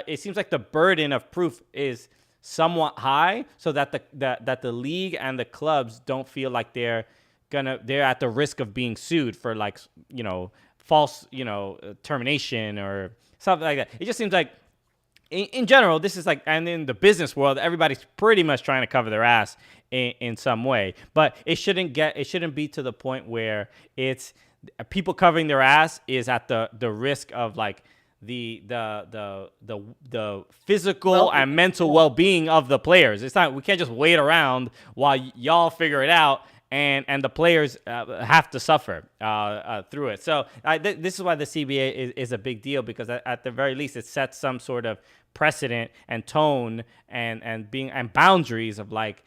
it seems like the burden of proof is somewhat high, so that the league and the clubs don't feel like they're at the risk of being sued for like false termination or something like that. It just seems like in general, this is like, and in the business world, everybody's pretty much trying to cover their ass in some way. But it shouldn't be to the point where it's people covering their ass is at the risk of like the physical and mental well-being of the players. It's not, we can't just wait around while y'all figure it out and the players have to suffer through it. So this is why the CBA is a big deal, because at the very least it sets some sort of precedent and tone and boundaries of like,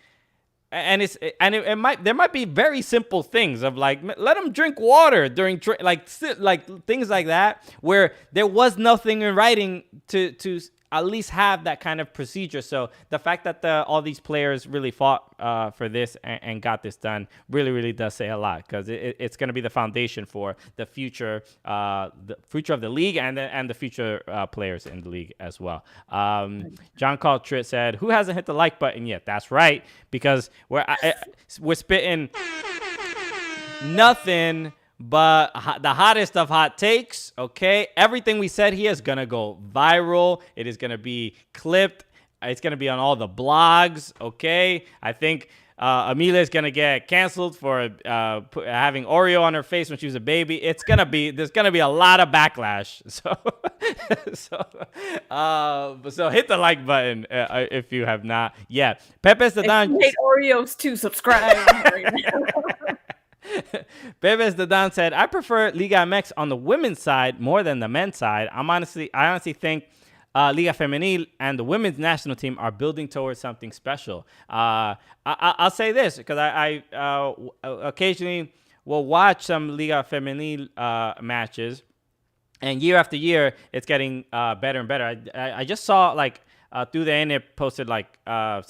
there might be very simple things of like, let them drink water during like things like that, where there was nothing in writing to at least have that kind of procedure. So the fact that all these players really fought for this and got this done really, really does say a lot, because it's going to be the foundation for the future of the league and the future players in the league as well. John Carl Tritt said, "Who hasn't hit the like button yet?" That's right, because we're spitting nothing but the hottest of hot takes, okay? Everything we said here is going to go viral. It is going to be clipped. It's going to be on all the blogs, okay? I think Amelia is going to get canceled for having Oreo on her face when she was a baby. There's going to be a lot of backlash. So hit the like button if you have not yet. Pepe's the Don. Hate Oreos to subscribe. Bebes the Don said, "I prefer Liga MX on the women's side more than the men's side. I honestly think Liga Femenil and the women's national team are building towards something special." I'll say this, because I occasionally will watch some Liga Femenil matches, and year after year, it's getting better and better. I just saw like through the end, it posted like I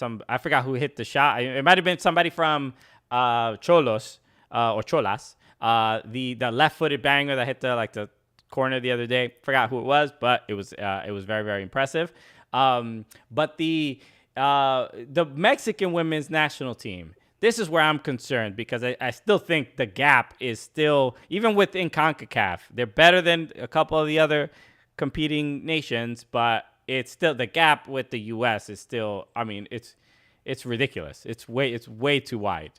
forgot who hit the shot. It might have been somebody from Cholos. Or Cholas, the left-footed banger that hit the corner the other day. Forgot who it was, but it was very, very impressive. But the Mexican women's national team, this is where I'm concerned, because I still think the gap is still, even within CONCACAF, they're better than a couple of the other competing nations, but it's still, the gap with the U.S. is still, I mean, it's ridiculous. It's way too wide.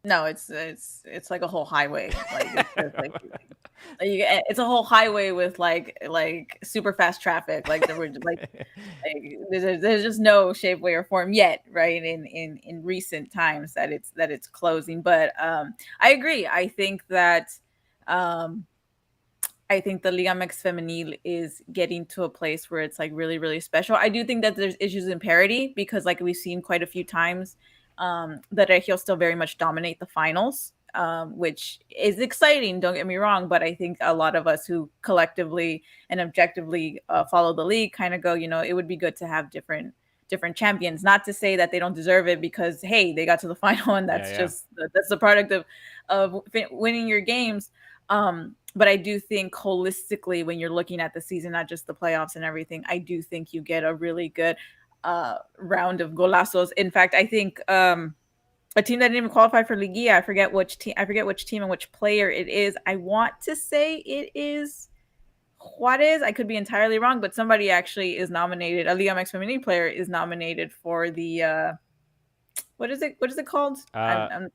No, it's like a whole highway. It's a whole highway with like super fast traffic. Like there's just no shape, way, or form yet, right? In recent times that it's closing. But I agree. I think that I think the Liga MX Femenil is getting to a place where it's like really, really special. I do think that there's issues in parity because like we've seen quite a few times the Regios still very much dominate the finals, which is exciting. Don't get me wrong. But I think a lot of us who collectively and objectively follow the league kind of go, it would be good to have different champions. Not to say that they don't deserve it because, hey, they got to the final and that's that's the product of winning your games. But I do think holistically, when you're looking at the season, not just the playoffs and everything, I do think you get a really good round of golazos. In fact, I think a team that didn't even qualify for Liga, I forget which team and which player it is. I want to say it is Juarez. I could be entirely wrong, but somebody actually is nominated. A Liga MX Femenil player is nominated for the what is it called? The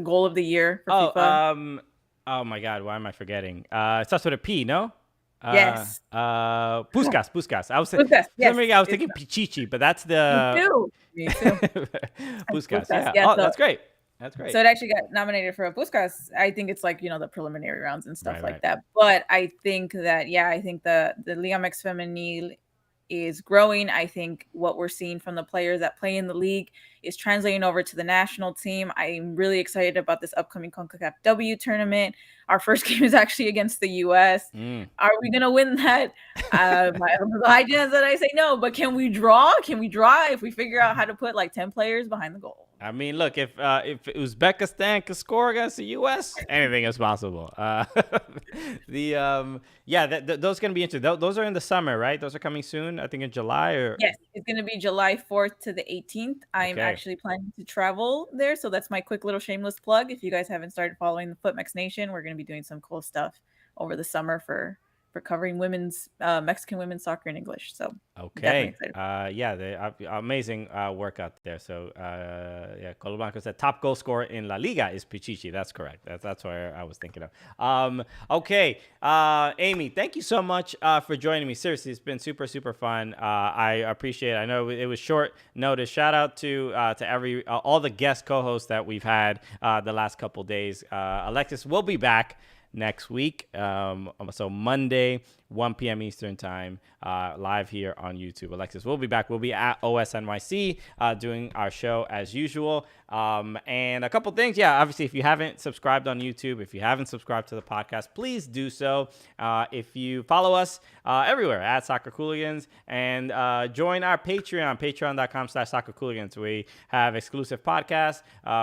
goal of the year for FIFA. Oh my God, why am I forgetting? It starts with a P, no? Yes. Puskas. I was thinking Pichichi, but that's the Me too. Puskas. Yeah. Oh, So, that's great. That's great. So it actually got nominated for a Puskas. I think it's like, the preliminary rounds and stuff Right. like that. But I think that, I think the Liga MX Femenil is growing. I think what we're seeing from the players that play in the league is translating over to the national team. I'm really excited about this upcoming CONCACAF W tournament. Our first game is actually against the US. Are we going to win that? The idea is that I say no, but can we draw? Can we draw if we figure out how to put like 10 players behind the goal? I mean, look, if Uzbekistan can score against the U.S., anything is possible. Those going to be interesting. Those are in the summer, right? Those are coming soon. I think in July or yes, it's going to be July 4th to the 18th. I'm actually planning to travel there, so that's my quick little shameless plug. If you guys haven't started following the FootMex Nation, we're going to be doing some cool stuff over the summer for covering women's Mexican women's soccer in English. So they amazing work out there. So Colombiano said top goal scorer in La Liga is Pichichi. That's correct. That's what I was thinking of. Amy, thank you so much for joining me. Seriously, it's been super, super fun. I appreciate it. I know it was short notice. Shout out to all the guest co-hosts that we've had the last couple days. Alexis will be back next week. So Monday, 1 p.m. Eastern time, live here on YouTube. Alexis will be back. We'll be at OSNYC doing our show as usual. And a couple things. Yeah, obviously, if you haven't subscribed on YouTube, if you haven't subscribed to the podcast, please do so. If you follow us everywhere at Soccer Cooligans and join our Patreon, patreon.com/soccercooligans. We have exclusive podcasts.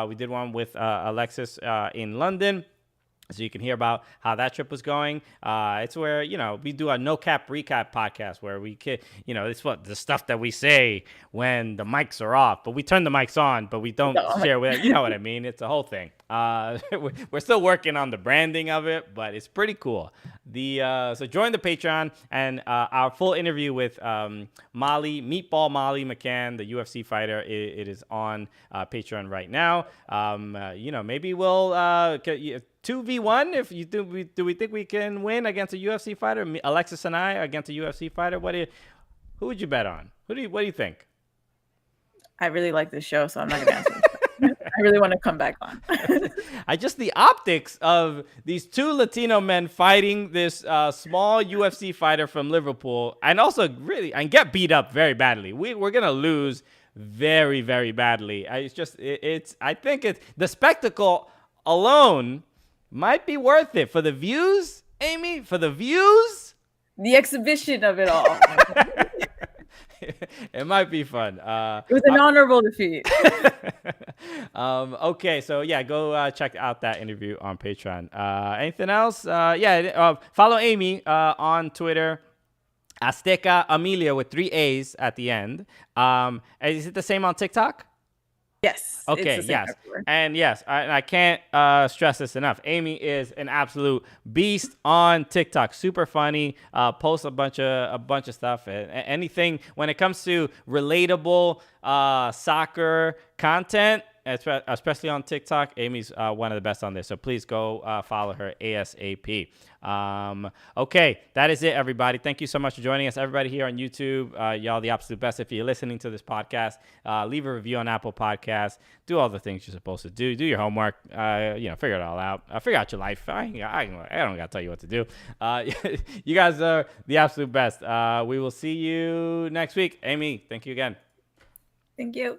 We did one with Alexis in London, so you can hear about how that trip was going. It's where, we do a no-cap recap podcast where we can, it's the stuff that we say when the mics are off, but we turn the mics on, but we don't share with it. You know what I mean? It's a whole thing. We're still working on the branding of it, but it's pretty cool. So join the Patreon, and our full interview with Meatball Molly McCann, the UFC fighter, it is on Patreon right now. Maybe we'll 2v1 if you do we think we can win against a UFC fighter? Alexis and I against a UFC fighter? Who would you bet on? What do you think? I really like this show, so I'm not gonna answer. I really want to come back on. The optics of these two Latino men fighting this small UFC fighter from Liverpool, and also and get beat up very badly. We're gonna lose very, very badly. I think it's the spectacle alone might be worth it for the views, Amy. For the views, the exhibition of it all. It might be fun. It was an honorable defeat. Okay, so go check out that interview on Patreon. Anything else? Follow Amy on Twitter, Azteca Amelia with 3 A's at the end. Is it the same on TikTok? Yes. Okay, yes. And yes, I can't stress this enough. Amy is an absolute beast on TikTok. Super funny. Posts a bunch of stuff. Anything when it comes to relatable soccer content, especially on TikTok. Amy's one of the best on there. So please go follow her ASAP. Okay, that is it, everybody. Thank you so much for joining us. Everybody here on YouTube, y'all the absolute best. If you're listening to this podcast, leave a review on Apple Podcasts. Do all the things you're supposed to do. Do your homework. Figure it all out. Figure out your life. I don't got to tell you what to do. You guys are the absolute best. We will see you next week. Amy, thank you again. Thank you.